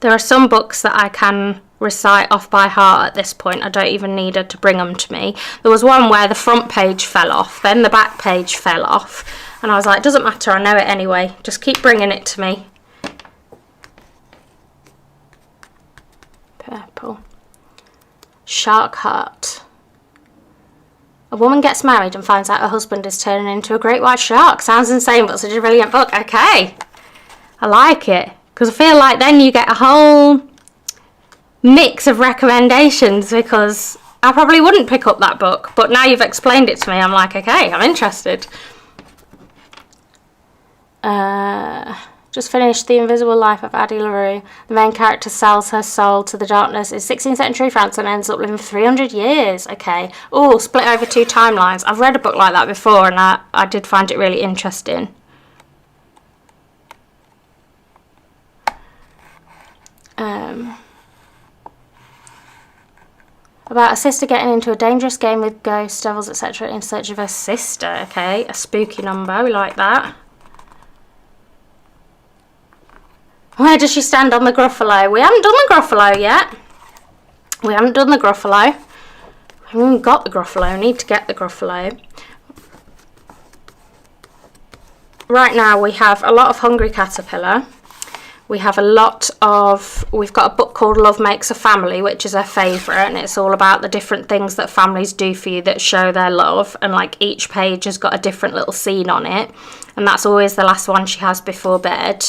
There are some books that I can recite off by heart at this point. I don't even need her to bring them to me. There was one where the front page fell off, then the back page fell off, and I was like, doesn't matter, I know it anyway, just keep bringing it to me. Purple. Shark Heart. A woman gets married and finds out her husband is turning into a great white shark. Sounds insane, but such a brilliant book. Okay, I like it, because I feel like then you get a whole mix of recommendations, because I probably wouldn't pick up that book, but now you've explained it to me, I'm like, okay, I'm interested. Just finished The Invisible Life of Addie LaRue. The main character sells her soul to the darkness in 16th century France and ends up living for 300 years. Okay. Oh, split over 2 timelines. I've read a book like that before, and I did find it really interesting. About a sister getting into a dangerous game with ghosts, devils, etc. in search of her sister. Okay, a spooky number. We like that. Where does she stand on the Gruffalo? We haven't done the Gruffalo yet. We haven't done the Gruffalo. We haven't even got the Gruffalo. We need to get the Gruffalo. Right now we have a lot of Hungry Caterpillar. We have we've got a book called Love Makes a Family, which is her favourite, and it's all about the different things that families do for you that show their love, and like each page has got a different little scene on it, and that's always the last one she has before bed.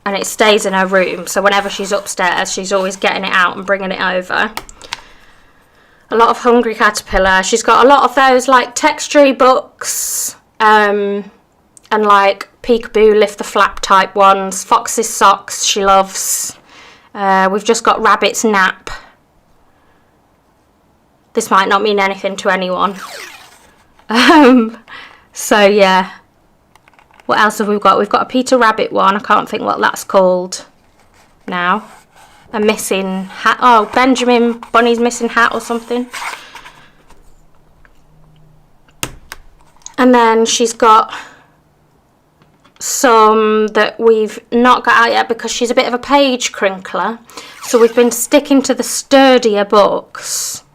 And it stays in her room, so whenever she's upstairs she's always getting it out and bringing it over. A lot of Hungry Caterpillar. She's got a lot of those like textury books, and like Peekaboo, Lift the Flap type ones. Fox's Socks she loves. We've just got Rabbit's Nap. This might not mean anything to anyone. So yeah. What else have we got? We've got a Peter Rabbit one. I can't think what that's called now. A missing hat. Oh, Benjamin Bunny's missing hat or something. And then she's got some that we've not got out yet because she's a bit of a page crinkler. So we've been sticking to the sturdier books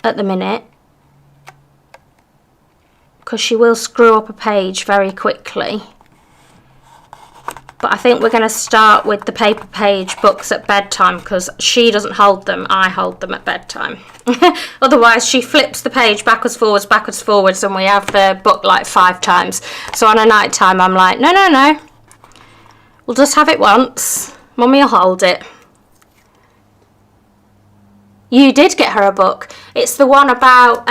at the minute, because she will screw up a page very quickly. But I think we're going to start with the paper page books at bedtime, because she doesn't hold them, I hold them at bedtime. Otherwise she flips the page backwards, forwards, and we have the book like 5 times. So on a night time I'm like, no, we'll just have it once. Mummy will hold it. You did get her a book. It's the one about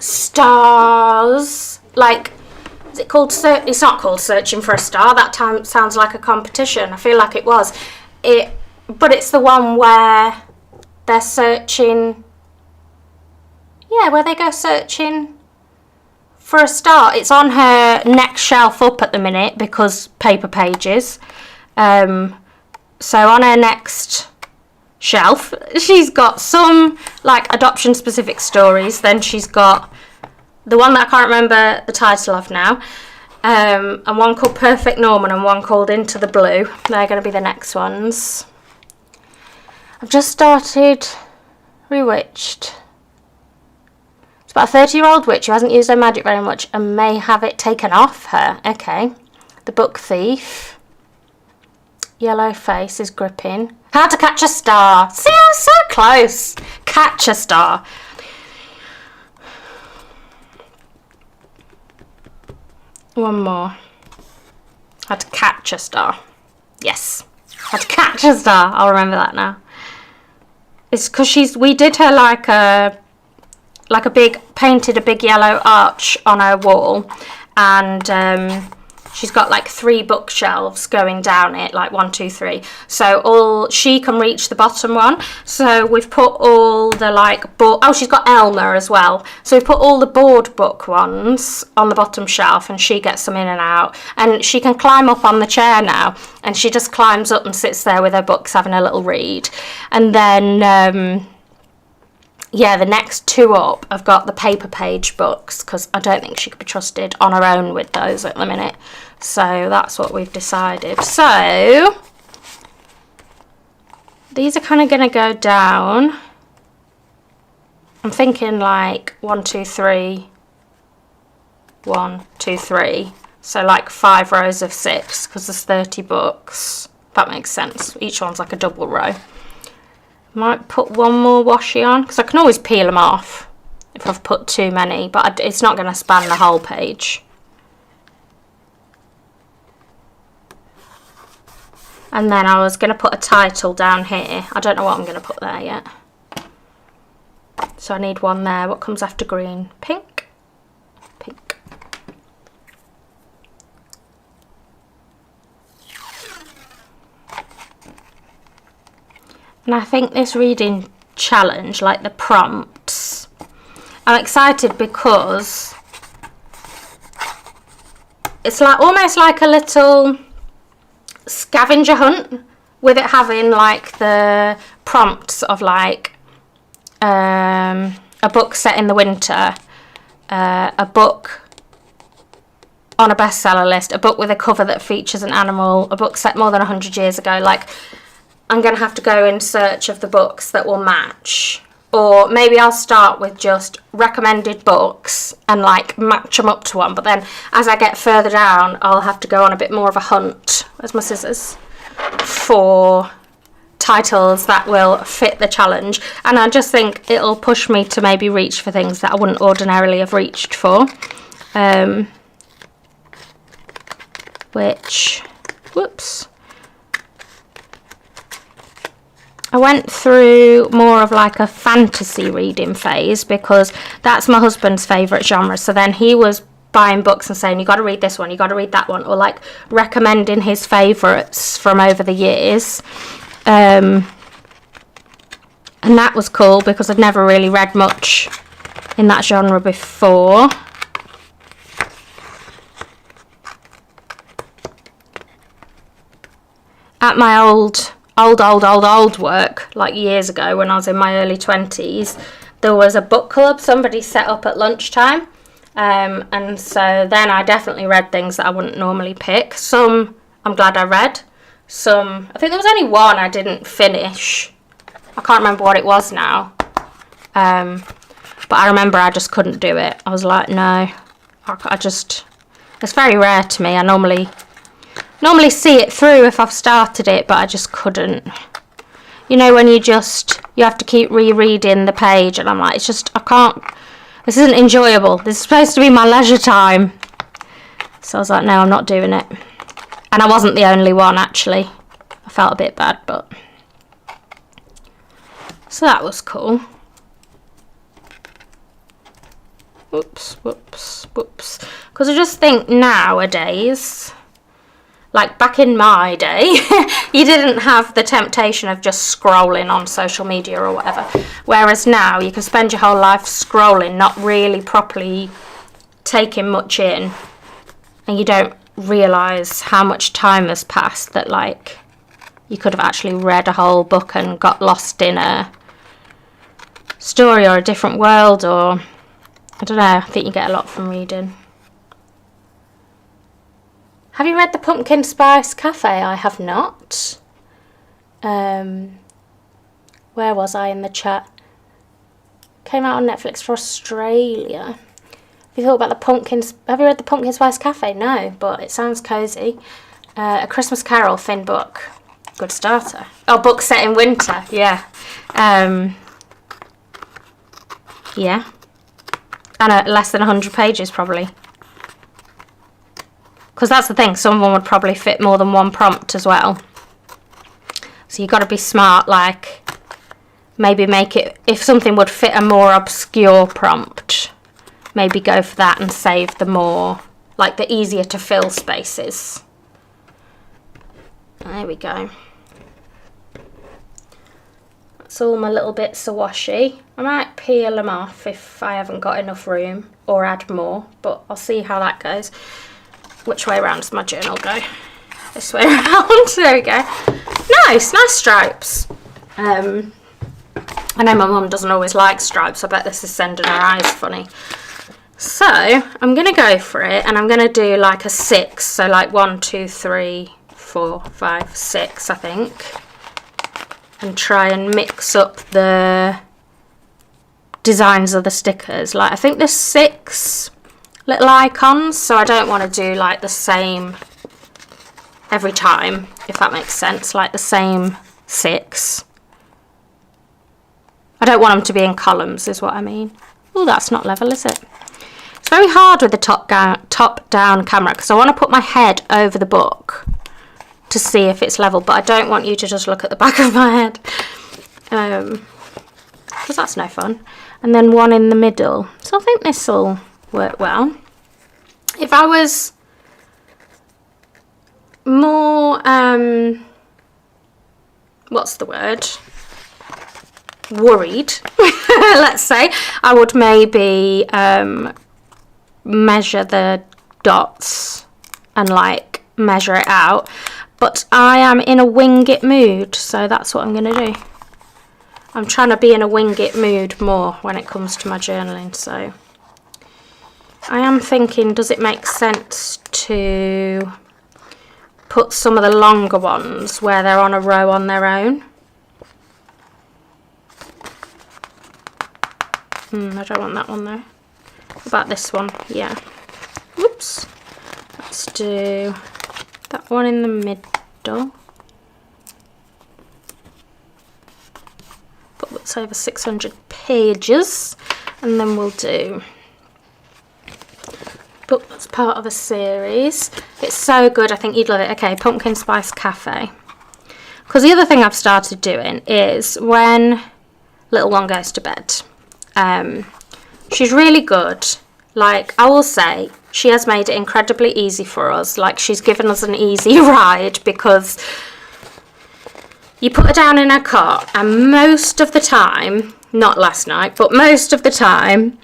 stars, like, is it called it's not called Searching for a Star. That time sounds like a competition. I feel like it was but it's the one where they're searching, where they go searching for a star. It's on her next shelf up at the minute because paper pages. So on her next shelf she's got some like adoption specific stories, then she's got the one that I can't remember the title of now, and one called Perfect Norman and one called Into the Blue. They're going to be the next ones. I've just started Rewitched. It's about a 30-year-old witch who hasn't used her magic very much and may have it taken off her. Okay. The Book Thief. Yellow Face is gripping. How to Catch a Star. See, I was so close. Catch a Star. One more. Had to catch a star. Yes. Had to catch a star. I'll remember that now. It's because we did her painted a big yellow arch on her wall, and she's got like 3 bookshelves going down it, like 1, 2, 3. So she can reach the bottom one. So we've put all the she's got Elmer as well. So we've put all the board book ones on the bottom shelf, and she gets them in and out. And she can climb up on the chair now, and she just climbs up and sits there with her books having a little read. And then the next 2 up, I've got the paper page books, because I don't think she could be trusted on her own with those at the minute. So that's what we've decided. So these are kind of going to go down. I'm thinking like 1, 2, 3, 1, 2, 3. So like 5 rows of 6, because there's 30 books. That makes sense. Each one's like a double row. Might put one more washi on, because I can always peel them off if I've put too many, but it's not going to span the whole page. And then I was going to put a title down here. I don't know what I'm going to put there yet. So I need one there. What comes after green? Pink. Pink. And I think this reading challenge, like the prompts, I'm excited because it's like almost like a little scavenger hunt, with it having like the prompts of like a book set in the winter, a book on a bestseller list, a book with a cover that features an animal, a book set more than 100 years ago. Like, I'm going to have to go in search of the books that will match. Or maybe I'll start with just recommended books and like match them up to one. But then as I get further down, I'll have to go on a bit more of a hunt, where's my scissors, for titles that will fit the challenge. And I just think it'll push me to maybe reach for things that I wouldn't ordinarily have reached for. Whoops. I went through more of like a fantasy reading phase, because that's my husband's favourite genre. So then he was buying books and saying, you got to read this one, you got to read that one, or like recommending his favourites from over the years. And that was cool, because I'd never really read much in that genre before. At my old work, like years ago when I was in my early 20s, there was a book club somebody set up at lunchtime, and so then I definitely read things that I wouldn't normally pick. Some I'm glad I read, some I think there was only one I didn't finish. I can't remember what it was now, but I remember I just couldn't do it. I was like, no, it's very rare to me. I normally see it through if I've started it, but I just couldn't. You know, when you have to keep rereading the page, and I'm like, I can't, this isn't enjoyable. This is supposed to be my leisure time. So I was like, no, I'm not doing it. And I wasn't the only one, actually. I felt a bit bad, but. So that was cool. Whoops. Because I just think nowadays, like back in my day, you didn't have the temptation of just scrolling on social media or whatever. Whereas now you can spend your whole life scrolling, not really properly taking much in. And you don't realise how much time has passed, that like you could have actually read a whole book and got lost in a story or a different world, or I don't know, I think you get a lot from reading. Have you read The Pumpkin Spice Cafe? I have not. Where was I in the chat? Came out on Netflix for Australia. Have you thought about have you read The Pumpkin Spice Cafe? No, but it sounds cosy. A Christmas Carol, thin book. Good starter. Oh, book set in winter, yeah. Yeah. And less than 100 pages, probably. because that's the thing, some of them would probably fit more than one prompt as well. So you've got to be smart, like maybe make it, if something would fit a more obscure prompt, maybe go for that and save the more, like the easier to fill spaces. There we go. That's all my little bits of washi. I might peel them off if I haven't got enough room, or add more, but I'll see how that goes. Which way around does my journal go? This way around. There we go. Nice stripes. I know my mum doesn't always like stripes. I bet this is sending her eyes funny. So I'm gonna go for it, and I'm gonna do like a 6. So like 1, 2, 3, 4, 5, 6, I think, and try and mix up the designs of the stickers. Like I think there's 6 little icons, so I don't want to do like the same every time, if that makes sense, like the same 6. I don't want them to be in columns is what I mean. Oh, that's not level, is it? It's very hard with the top-down camera because I want to put my head over the book to see if it's level, but I don't want you to just look at the back of my head, because that's no fun. And then one in the middle. So I think this will work well. If I was more, what's the word? Worried, let's say, I would maybe measure the dots and like measure it out. But I am in a wing it mood, so that's what I'm going to do. I'm trying to be in a wing it mood more when it comes to my journaling, so I am thinking, does it make sense to put some of the longer ones where they're on a row on their own? I don't want that one though. What about this one? Yeah. Whoops. Let's do that one in the middle. But it's over 600 pages. And then we'll do book that's part of a series. It's so good, I think you'd love it. Okay, Pumpkin Spice Cafe. Because the other thing I've started doing is when little one goes to bed, she's really good. Like, I will say, she has made it incredibly easy for us. Like, she's given us an easy ride because you put her down in her cot, and most of the time, not last night, but most of the time,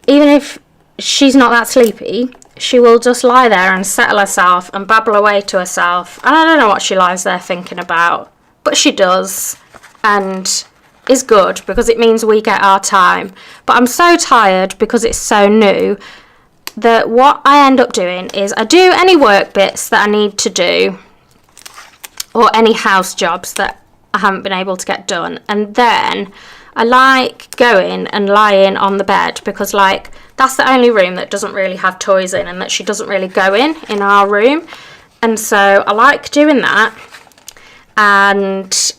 even if she's not that sleepy, she will just lie there and settle herself and babble away to herself. And I don't know what she lies there thinking about, but she does, and is good because it means we get our time. But I'm so tired because it's so new that what I end up doing is I do any work bits that I need to do or any house jobs that I haven't been able to get done, and then I like going and lying on the bed because like that's the only room that doesn't really have toys in and that she doesn't really go in our room, and so I like doing that. And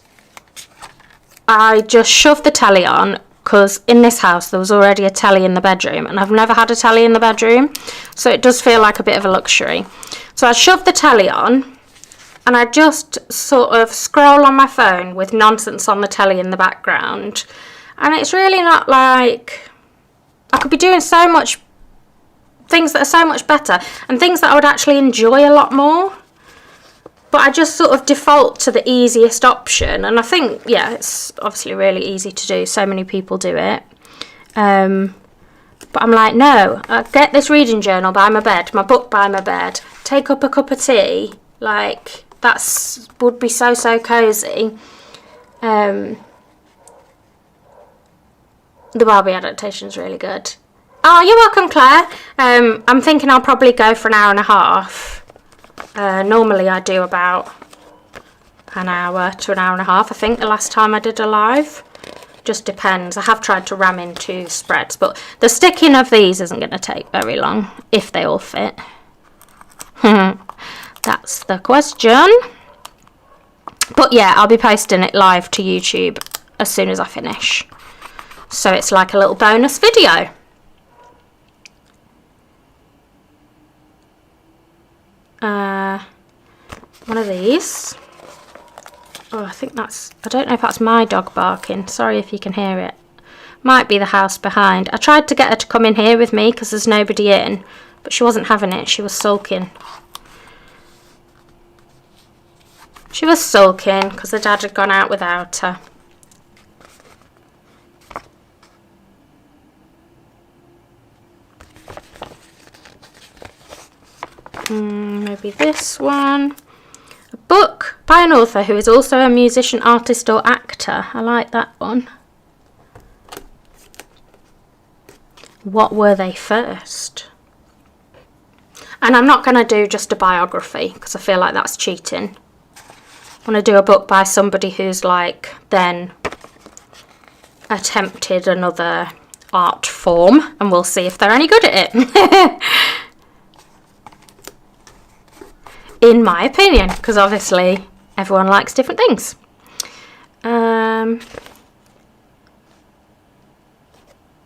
I just shove the telly on because in this house there was already a telly in the bedroom, and I've never had a telly in the bedroom, so it does feel like a bit of a luxury. So I shove the telly on and I just sort of scroll on my phone with nonsense on the telly in the background, and it's really not like I could be doing so much things that are so much better and things that I would actually enjoy a lot more. But I just sort of default to the easiest option. And I think, yeah, it's obviously really easy to do. So many people do it. But I'm like, no, I get this reading journal by my bed, my book by my bed, take up a cup of tea. Like, that's would be so, so cosy. The Barbie adaptation is really good. Oh, you're welcome, Claire. I'm thinking I'll probably go for an hour and a half. Normally I do about an hour to an hour and a half. I think the last time I did a live. Just depends. I have tried to ram in 2 spreads, but the sticking of these isn't going to take very long if they all fit. That's the question. But yeah, I'll be posting it live to YouTube as soon as I finish. So it's like a little bonus video. one of these. Oh, I think that's, I don't know if that's my dog barking. Sorry if you can hear it. Might be the house behind. I tried to get her to come in here with me because there's nobody in, but she wasn't having it. She was sulking. She was sulking because her dad had gone out without her. Maybe this one. A book by an author who is also a musician, artist or actor. I like that one. What were they first? And I'm not going to do just a biography because I feel like that's cheating. I want to do a book by somebody who's like then attempted another art form, and we'll see if they're any good at it. In my opinion, because obviously everyone likes different things.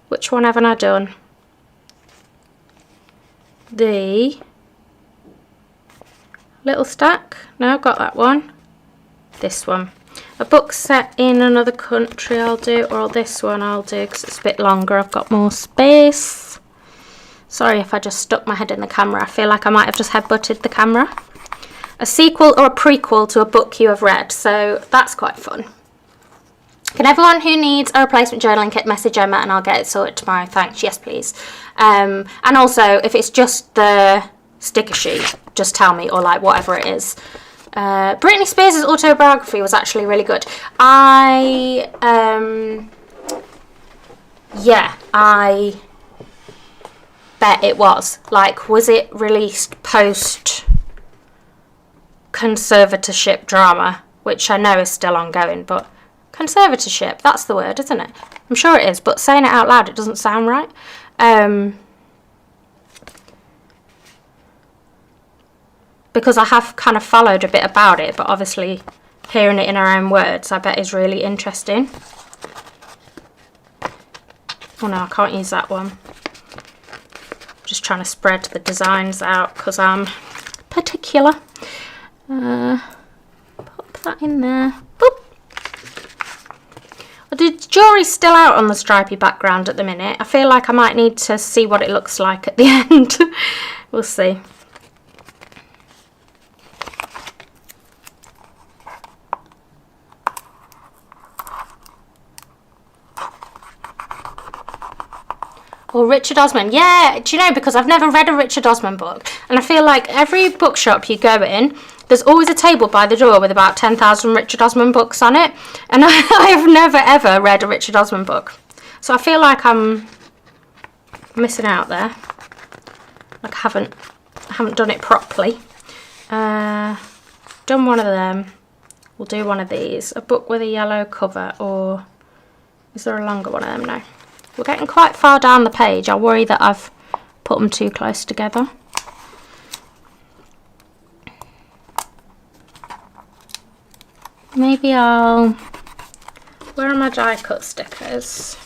Which one haven't I done? The little stack? No, I've got that one. This one. A book set in another country I'll do, or this one I'll do because it's a bit longer. I've got more space. Sorry if I just stuck my head in the camera. I feel like I might have just headbutted the camera. A sequel or a prequel to a book you have read, so that's quite fun. Can everyone who needs a replacement journaling kit message Emma and I'll get it sorted tomorrow? Thanks. Yes, please. And also, if it's just the sticker sheet, just tell me, or like whatever it is. Britney Spears' autobiography was actually really good. I bet it was. Like, was it released post conservatorship drama, which I know is still ongoing, but conservatorship, that's the word, isn't it? I'm sure it is, but saying it out loud, it doesn't sound right. Because I have kind of followed a bit about it, but obviously hearing it in her own words, I bet is really interesting. Oh no, I can't use that one. Just trying to spread the designs out because I'm particular. Pop that in there. Boop. The jury's still out on the stripy background at the minute. I feel like I might need to see what it looks like at the end. We'll see. Or Richard Osman. Yeah, do you know, because I've never read a Richard Osman book, and I feel like every bookshop you go in, there's always a table by the door with about 10,000 Richard Osman books on it, and I have never ever read a Richard Osman book. So I feel like I'm missing out there. Like I haven't done it properly. Done one of them. We'll do one of these. A book with a yellow cover, or is there a longer one of them? No. We're getting quite far down the page. I worry that I've put them too close together. Maybe I'll... Where are my die cut stickers?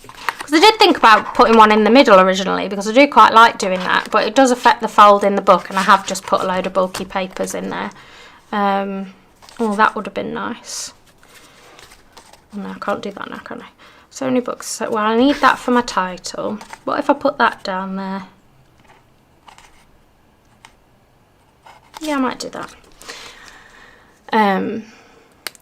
Because I did think about putting one in the middle originally, because I do quite like doing that, but it does affect the fold in the book, and I have just put a load of bulky papers in there. Oh, that would have been nice. No, I can't do that now, can I? So many books. So, well, I need that for my title. What if I put that down there? Yeah, I might do that.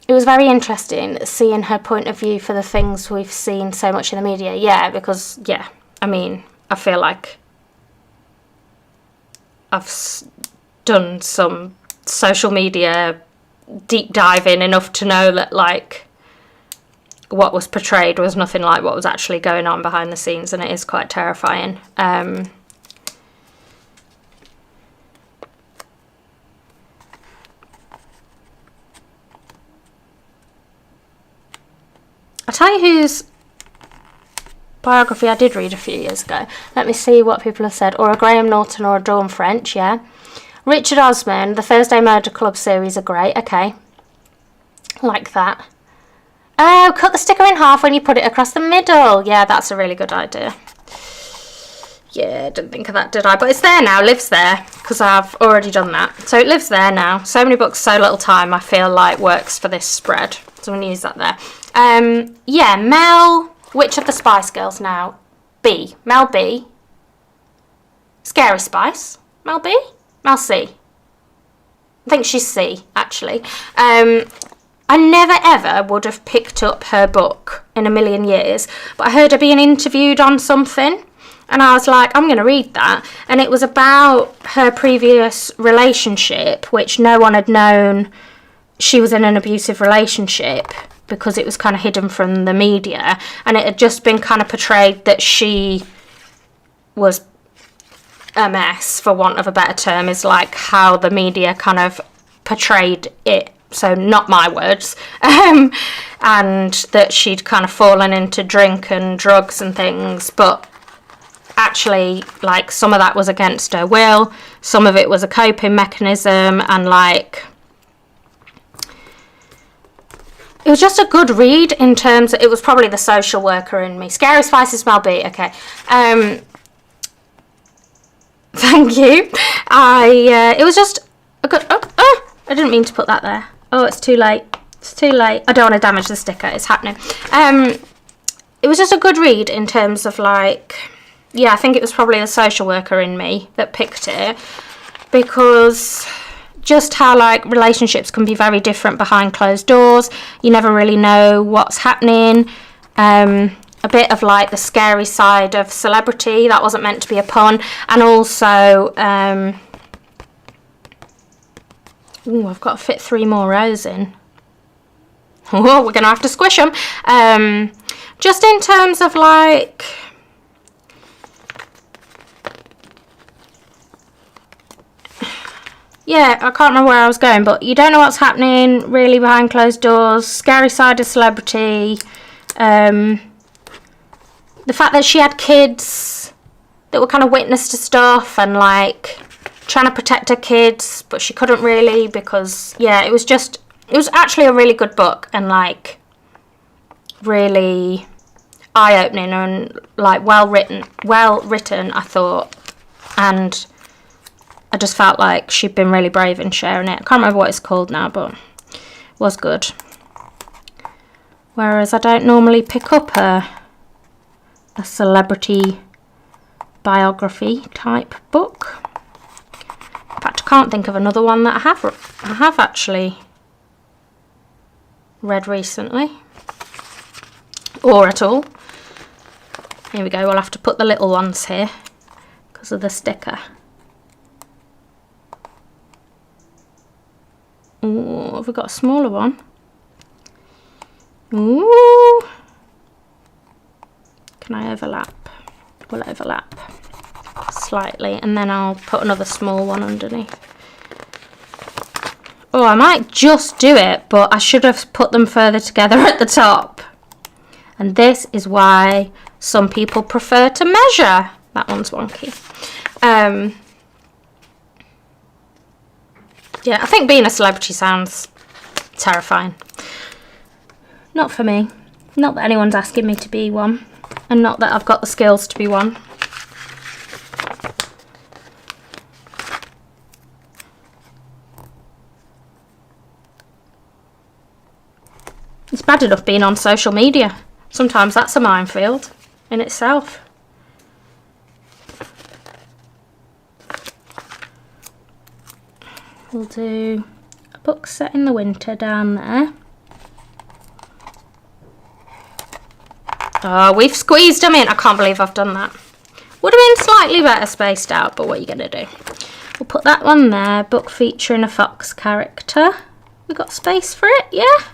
It was very interesting seeing her point of view for the things we've seen so much in the media. Yeah, because, yeah, I mean, I feel like I've done some social media deep diving enough to know that, like, what was portrayed was nothing like what was actually going on behind the scenes, and it is quite terrifying. I'll tell you whose biography I did read a few years ago. Let me see what people have said. Or a Graham Norton or a Dawn French, yeah. Richard Osman, the Thursday Murder Club series are great. Okay. Like that. Oh, cut the sticker in half when you put it across the middle. Yeah, that's a really good idea. Yeah, I didn't think of that, did I? But it's there now, lives there, because I've already done that. So it lives there now. So many books, so little time, I feel like works for this spread. So I'm going to use that there. Yeah, Mel, which of the Spice Girls now? B. Mel B. Scary Spice. Mel B? Mel C. I think she's C, actually. I never ever would have picked up her book in a million years, but I heard her being interviewed on something. And I was like, I'm going to read that. And it was about her previous relationship, which no one had known she was in an abusive relationship because it was kind of hidden from the media. And it had just been kind of portrayed that she was a mess, for want of a better term, is like how the media kind of portrayed it. So not my words. And that she'd kind of fallen into drink and drugs and things, but actually, like, some of that was against her will, some of it was a coping mechanism, and like, it was just a good read in terms of, it was probably the social worker in me. Scary Spices, Mel B. Okay. Thank you. It was just a good, I didn't mean to put that there. Oh, it's too late. It's too late. I don't want to damage the sticker. It's happening. It was just a good read in terms of like, yeah, I think it was probably the social worker in me that picked it, because just how like relationships can be very different behind closed doors. You never really know what's happening. A bit of like the scary side of celebrity. That wasn't meant to be a pun. And also, ooh, I've got to fit 3 more rows in. Oh, we're going to have to squish them. Just in terms of like, yeah, I can't remember where I was going, but you don't know what's happening really behind closed doors. Scary side of celebrity. The fact that she had kids that were kind of witness to stuff and like trying to protect her kids, but she couldn't really because, yeah, it was actually a really good book and like really eye-opening and like well written, I thought. And I just felt like she'd been really brave in sharing it. I can't remember what it's called now, but it was good. Whereas I don't normally pick up a celebrity biography type book. In fact, I can't think of another one that I have actually read recently. Or at all. Here we go. We'll have to put the little ones here because of the sticker. Ooh, have we got a smaller one? Ooh. Can I overlap? We'll overlap slightly and then I'll put another small one underneath. Oh, I might just do it, but I should have put them further together at the top. And this is why some people prefer to measure. That one's wonky. Yeah, I think being a celebrity sounds terrifying. Not for me. Not that anyone's asking me to be one. And not that I've got the skills to be one. It's bad enough being on social media. Sometimes that's a minefield in itself. We'll do a book set in the winter down there. Oh, we've squeezed them in. I can't believe I've done that. Would have been slightly better spaced out, but what are you going to do? We'll put that one there. Book featuring a fox character. We got space for it, yeah?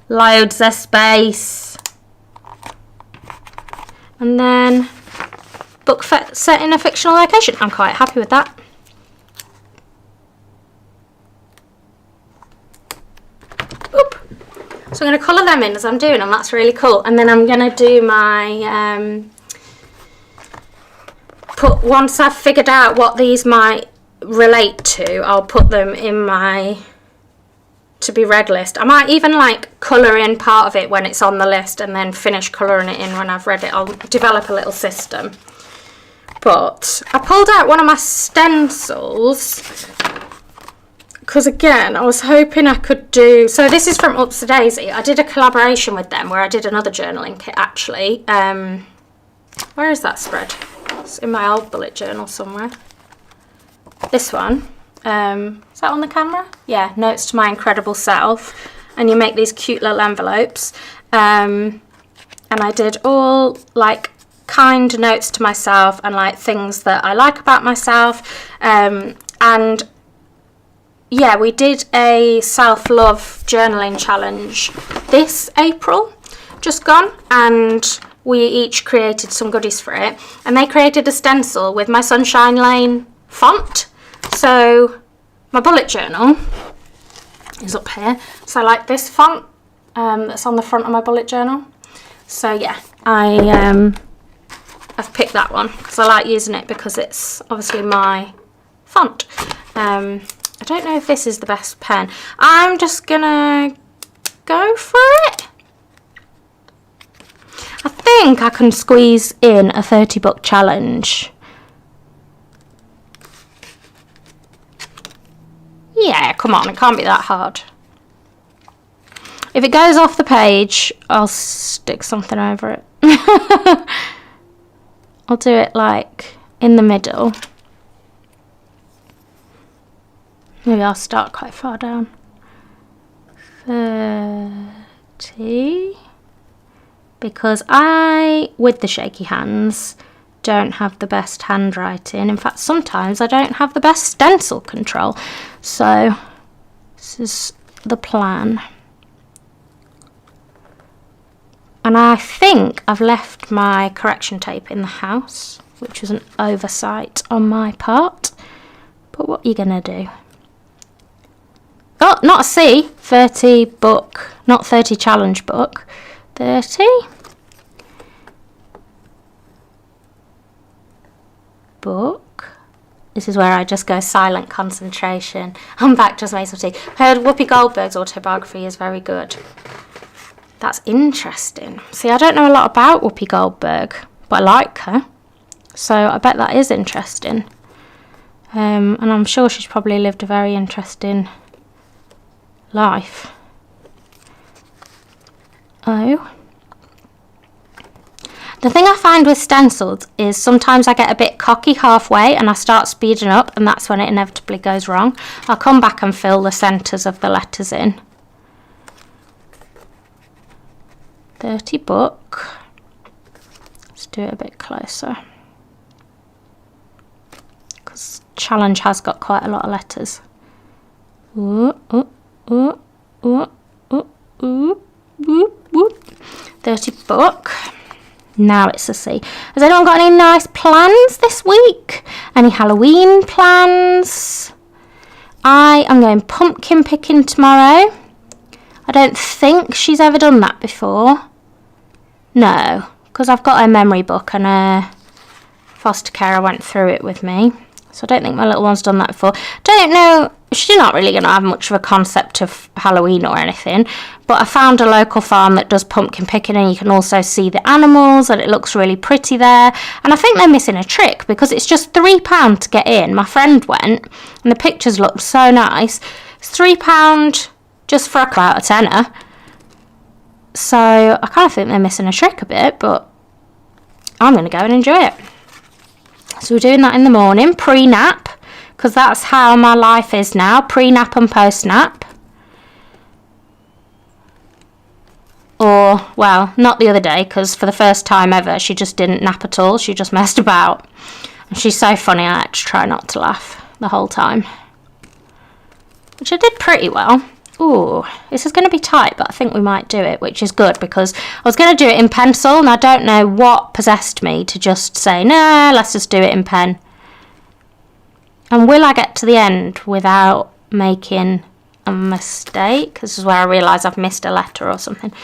Loads of space. And then book set in a fictional location. I'm quite happy with that. Oop. So I'm going to colour them in as I'm doing them. That's really cool. And then I'm going to do my... once I've figured out what these might relate to, I'll put them in my to be read list. I might even like colour in part of it when it's on the list and then finish colouring it in when I've read it. I'll develop a little system. But I pulled out one of my stencils because, again, I was hoping I could do... So this is from Ups a Daisy. I did a collaboration with them where I did another journaling kit, actually. Where is that spread? It's in my old bullet journal somewhere. This one. Is that on the camera? Yeah, Notes to My Incredible Self. And you make these cute little envelopes. And I did all, like, kind notes to myself and, like, things that I like about myself. And yeah, we did a self-love journaling challenge this April, just gone, and we each created some goodies for it. And they created a stencil with my Sunshine Lane font. So my bullet journal is up here. So like this font that's on the front of my bullet journal. So yeah, I've picked that one because I like using it because it's obviously my font. I don't know if this is the best pen. I'm just gonna go for it. I think I can squeeze in a 30 book challenge. Yeah, come on, it can't be that hard. If it goes off the page, I'll stick something over it. I'll do it like in the middle. Maybe I'll start quite far down. 30. Because I, with the shaky hands, don't have the best handwriting. In fact, sometimes I don't have the best stencil control. So, this is the plan. And I think I've left my correction tape in the house, which was an oversight on my part. But what are you going to do? Oh, not a C. 30 book, not 30 challenge book. 30. Book. This is where I just go silent concentration. I'm back, just made some tea. Heard Whoopi Goldberg's autobiography is very good. That's interesting. See, I don't know a lot about Whoopi Goldberg, but I like her. So I bet that is interesting. And I'm sure she's probably lived a very interesting life. Oh. The thing I find with stencils is sometimes I get a bit cocky halfway and I start speeding up, and that's when it inevitably goes wrong. I'll come back and fill the centres of the letters in. 30 book. Let's do it a bit closer. Because challenge has got quite a lot of letters. Ooh, ooh, ooh, ooh, ooh, ooh, ooh, ooh. 30 book. Now it's a C. Has anyone got any nice plans this week? Any Halloween plans? I am going pumpkin picking tomorrow. I don't think she's ever done that before. No, because I've got her memory book and her foster carer went through it with me. So I don't think my little one's done that before. Don't know, she's not really going to have much of a concept of Halloween or anything. But I found a local farm that does pumpkin picking, and you can also see the animals, and it looks really pretty there. And I think they're missing a trick because it's just £3 to get in. My friend went and the pictures looked so nice. It's £3 just for about a tenner. So I kind of think they're missing a trick a bit, but I'm going to go and enjoy it. So we're doing that in the morning, pre-nap, because that's how my life is now, pre-nap and post-nap. Or, well, not the other day, because for the first time ever, she just didn't nap at all. She just messed about. And she's so funny, I had to try not to laugh the whole time. Which I did pretty well. Ooh, this is going to be tight, but I think we might do it, which is good, because I was going to do it in pencil, and I don't know what possessed me to just say, nah, let's just do it in pen. And will I get to the end without making a mistake? This is where I realise I've missed a letter or something.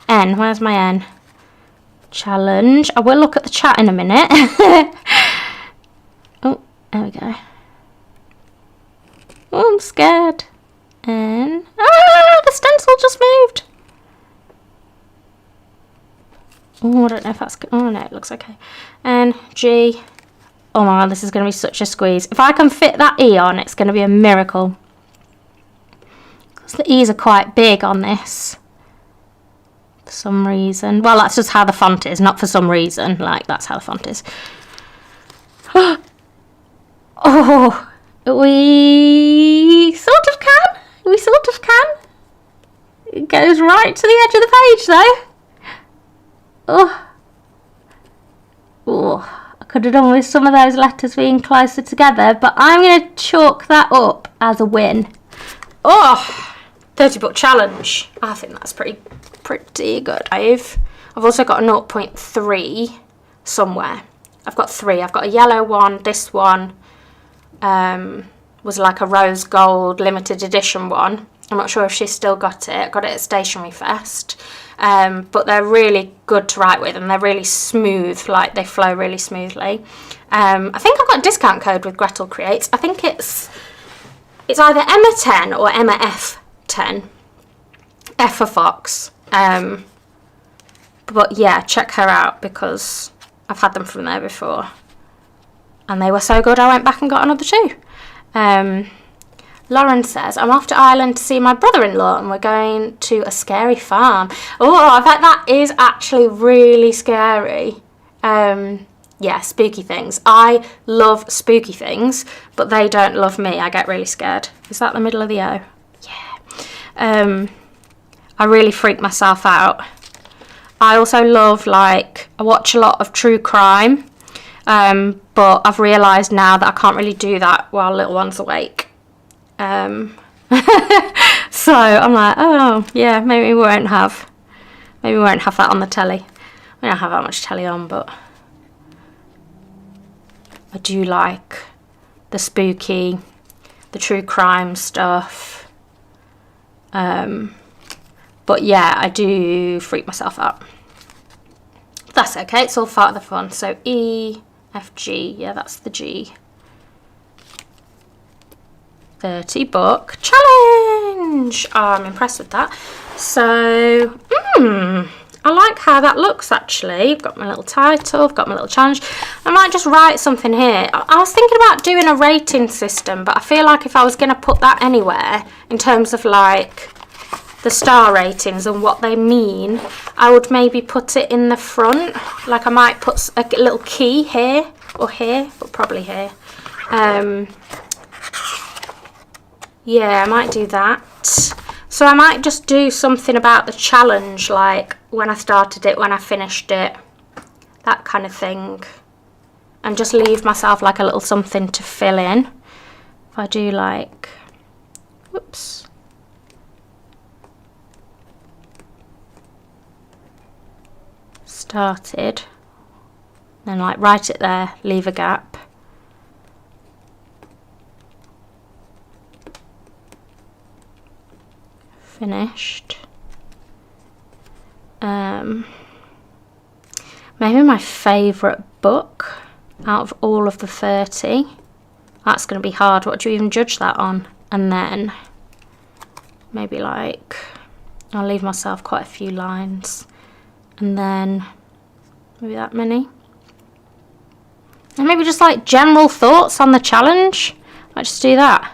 N, where's my N? Challenge. I will look at the chat in a minute. Oh, there we go. Oh, I'm scared. N. Ah, the stencil just moved. Oh, I don't know if that's good. Oh, no, it looks okay. N, G, Oh my god, this is going to be such a squeeze. If I can fit that E on, it's going to be a miracle. Because the E's are quite big on this. For some reason. Well, that's just how the font is, not for some reason. Like, that's how the font is. Oh, we sort of can. We sort of can. It goes right to the edge of the page, though. Oh, I could have done with some of those letters being closer together, but I'm going to chalk that up as a win. Oh, 30 book challenge. I think that's pretty good. I've also got a 0.3 somewhere. I've got 3. I've got a yellow one. This one was like a rose gold limited edition one. I'm not sure if she's still got it. I got it at Stationery Fest. But they're really good to write with, and they're really smooth, like they flow really smoothly. I think I've got a discount code with Gretel Creates. I think it's either Emma 10 or Emma F 10. F for Fox. But yeah, check her out because I've had them from there before. And they were so good I went back and got another 2. Lauren says, I'm off to Ireland to see my brother-in-law and we're going to a scary farm. Oh, I bet that is actually really scary. Yeah, spooky things. I love spooky things, but they don't love me. I get really scared. Is that the middle of the O? Yeah. I really freak myself out. I also love, like, I watch a lot of true crime, but I've realised now that I can't really do that while little one's awake. So I'm like, oh yeah, maybe we won't have that on the telly. We don't have that much telly on, but I do like the spooky, the true crime stuff. But yeah, I do freak myself out. That's okay, it's all part of the fun. So E, F, G, yeah, that's the G. 30 book challenge. Oh, I'm impressed with that. So, I like how that looks actually. I've got my little title, I've got my little challenge. I might just write something here. I was thinking about doing a rating system, but I feel like if I was going to put that anywhere in terms of like the star ratings and what they mean, I would maybe put it in the front. Like I might put a little key here or here, but probably here. Yeah, I might do that. So I might just do something about the challenge, like when I started it, when I finished it, that kind of thing. And just leave myself like a little something to fill in. If I do like, whoops. Started. Then like write it there, leave a gap. Finished. Maybe my favourite book out of all of the 30. That's going to be hard. What do you even judge that on? And then maybe like, I'll leave myself quite a few lines. And then maybe that many. And maybe just like general thoughts on the challenge. I'll just do that.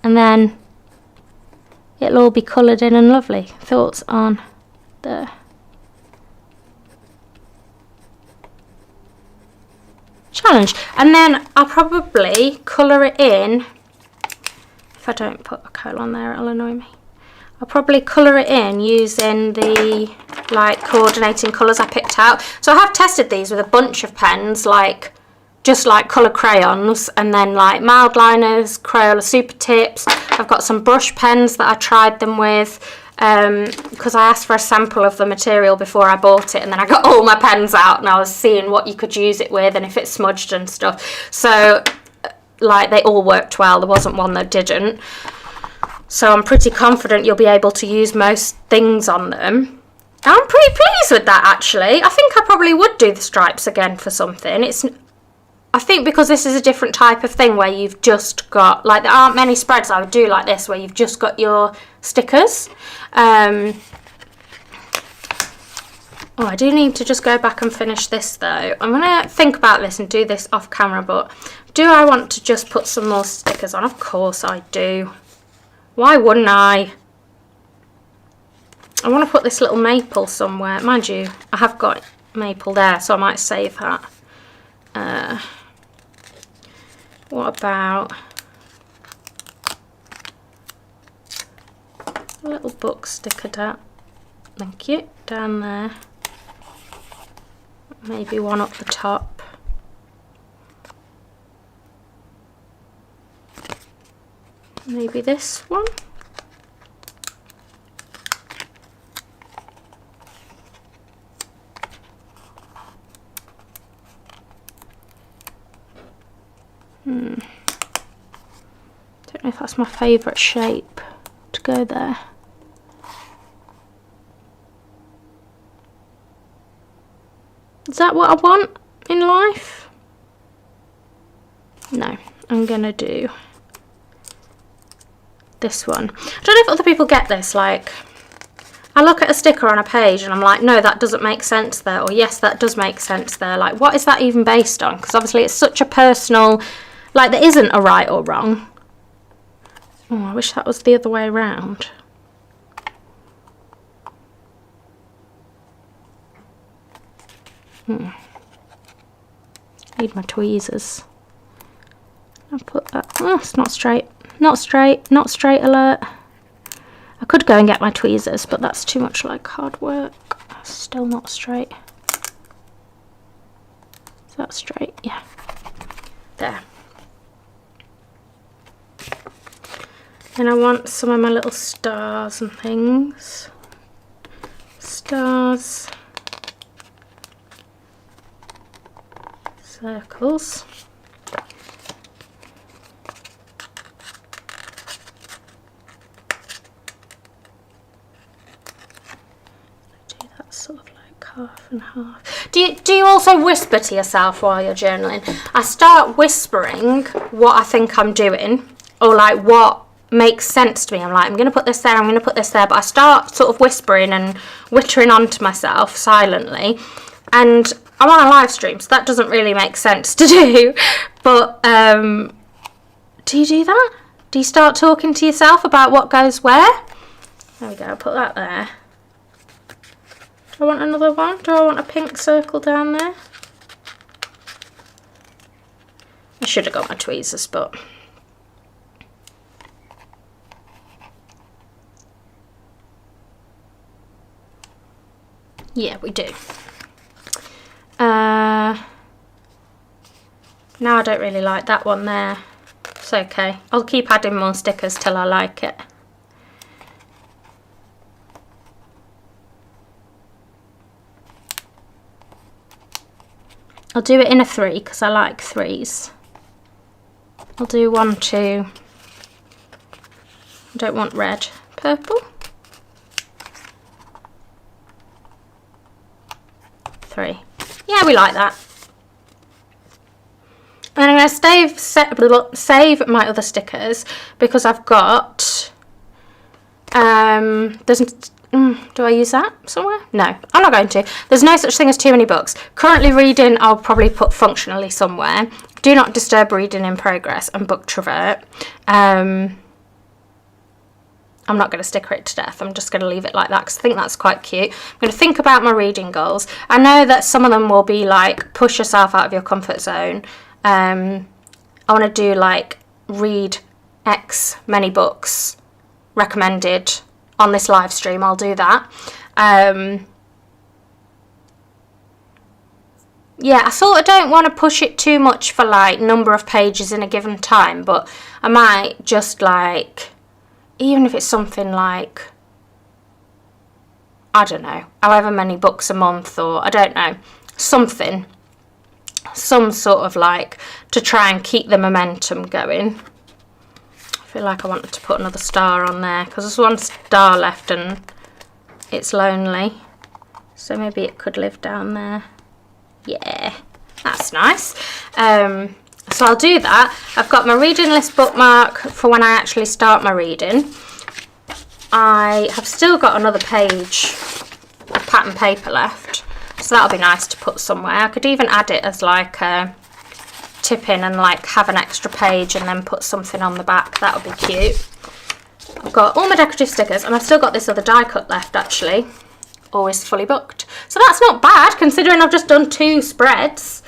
And then it'll all be coloured in and lovely. Thoughts on the challenge. And then I'll probably colour it in. If I don't put a colon there, it'll annoy me. I'll probably colour it in using the like coordinating colours I picked out. So I have tested these with a bunch of pens, like just like colour crayons, and then like mild liners, Crayola Super Tips. I've got some brush pens that I tried them with because I asked for a sample of the material before I bought it, and then I got all my pens out and I was seeing what you could use it with and if it smudged and stuff. So like they all worked well, there wasn't one that didn't. So I'm pretty confident you'll be able to use most things on them. I'm pretty pleased with that actually. I think I probably would do the stripes again for something. I think because this is a different type of thing where you've just got, like there aren't many spreads I would do like this where you've just got your stickers. Oh, I do need to just go back and finish this though. I'm going to think about this and do this off camera, but do I want to just put some more stickers on? Of course I do. Why wouldn't I? I want to put this little maple somewhere. Mind you, I have got maple there, so I might save that. What about a little book sticker down? Thank you. Down there. Maybe one up the top. Maybe this one. Don't know if that's my favourite shape to go there. Is that what I want in life? No, I'm gonna do this one. I don't know if other people get this, like, I look at a sticker on a page and I'm like, no, that doesn't make sense there, or yes, that does make sense there. Like, what is that even based on? Because obviously it's such a personal, like, there isn't a right or wrong. Oh, I wish that was the other way around. Need my tweezers. I'll put that. Oh, it's not straight. Not straight. Not straight alert. I could go and get my tweezers, but that's too much like hard work. Still not straight. Is that straight? Yeah. There. And I want some of my little stars and things. Stars. Circles. Do that sort of like half and half. Do you also whisper to yourself while you're journaling? I start whispering what I think I'm doing, or like what makes sense to me. I'm like, I'm going to put this there, I'm going to put this there, but I start sort of whispering and whittering onto myself silently. And I'm on a live stream, so that doesn't really make sense to do. But do you do that? Do you start talking to yourself about what goes where? There we go, I'll put that there. Do I want another one? Do I want a pink circle down there? I should have got my tweezers, but... yeah, we do. Now I don't really like that one there. It's okay. I'll keep adding more stickers till I like it. I'll do it in a 3 because I like 3s. I'll do 1, 2. I don't want red. Purple. 3. Yeah, we like that. And I'm going to save my other stickers because I've got, do I use that somewhere? No, I'm not going to. There's no such thing as too many books. Currently reading, I'll probably put functionally somewhere. Do not disturb reading in progress and book travert. I'm not going to sticker it to death. I'm just going to leave it like that because I think that's quite cute. I'm going to think about my reading goals. I know that some of them will be like, push yourself out of your comfort zone. I want to do like, read X many books recommended on this live stream. I'll do that. Yeah, I sort of don't want to push it too much for like number of pages in a given time, but I might just like, even if it's something like, I don't know, however many books a month, or I don't know, something, some sort of like, to try and keep the momentum going. I feel like I wanted to put another star on there because there's one star left and it's lonely, so maybe it could live down there. Yeah, that's nice. So I'll do that. I've got my reading list bookmark for when I actually start my reading. I have still got another page of pattern paper left, so that'll be nice to put somewhere. I could even add it as like a tip in and like have an extra page and then put something on the back. That would be cute. I've got all my decorative stickers, and I've still got this other die cut left actually. Always fully booked. So that's not bad considering I've just done 2 spreads.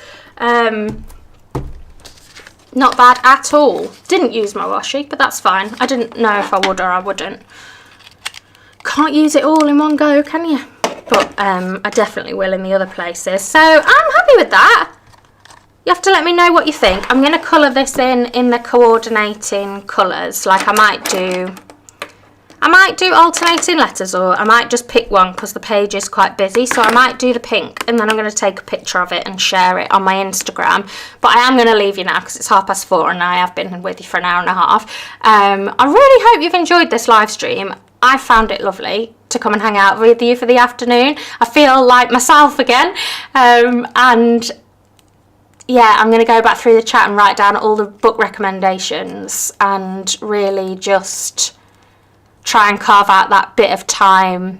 Not bad at all. Didn't use my washi, but that's fine. I didn't know if I would or I wouldn't. Can't use it all in one go, can you? But I definitely will in the other places. So I'm happy with that. You have to let me know what you think. I'm going to colour this in the coordinating colours. Like I might do alternating letters, or I might just pick one because the page is quite busy. So I might do the pink, and then I'm going to take a picture of it and share it on my Instagram. But I am going to leave you now because it's 4:30 and I have been with you for an hour and a half. I really hope you've enjoyed this live stream. I found it lovely to come and hang out with you for the afternoon. I feel like myself again. And yeah, I'm going to go back through the chat and write down all the book recommendations and really just try and carve out that bit of time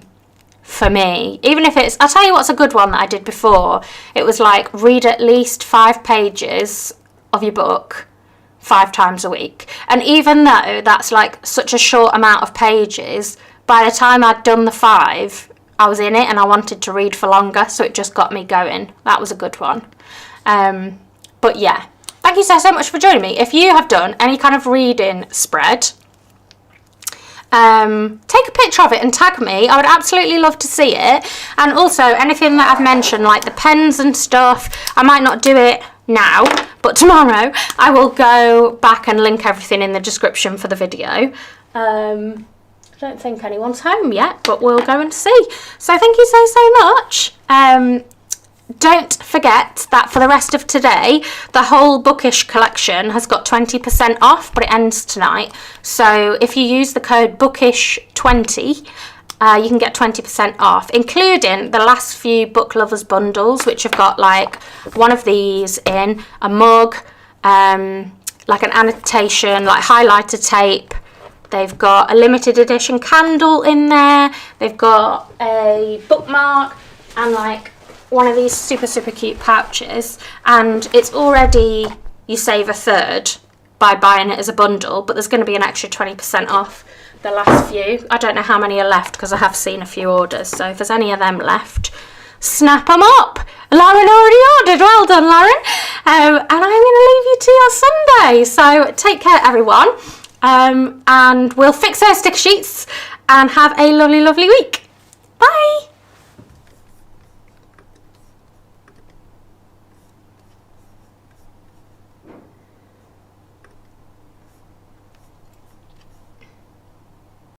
for me. Even if it's, I'll tell you what's a good one that I did before. It was like read at least 5 pages of your book 5 times a week. And even though that's like such a short amount of pages, by the time I'd done the 5, I was in it and I wanted to read for longer, so it just got me going. That was a good one. But yeah, thank you so much for joining me. If you have done any kind of reading spread, take a picture of it and tag me. I would absolutely love to see it. And also anything that I've mentioned, like the pens and stuff, I might not do it now, but tomorrow I will go back and link everything in the description for the video. I don't think anyone's home yet, but we'll go and see. So thank you so much. Don't forget that for the rest of today, the whole Bookish collection has got 20% off, but it ends tonight. So if you use the code Bookish20, you can get 20% off, including the last few Book Lovers bundles, which have got like one of these in, a mug, like an annotation, like highlighter tape. They've got a limited edition candle in there. They've got a bookmark and like one of these super cute pouches, and it's already, you save a third by buying it as a bundle, but there's going to be an extra 20% off the last few. I don't know how many are left because I have seen a few orders, so if there's any of them left, snap them up. Lauren already ordered. Well done, Lauren. And I'm going to leave you to your Sunday, so take care everyone, and we'll fix our sticker sheets and have a lovely week. Bye.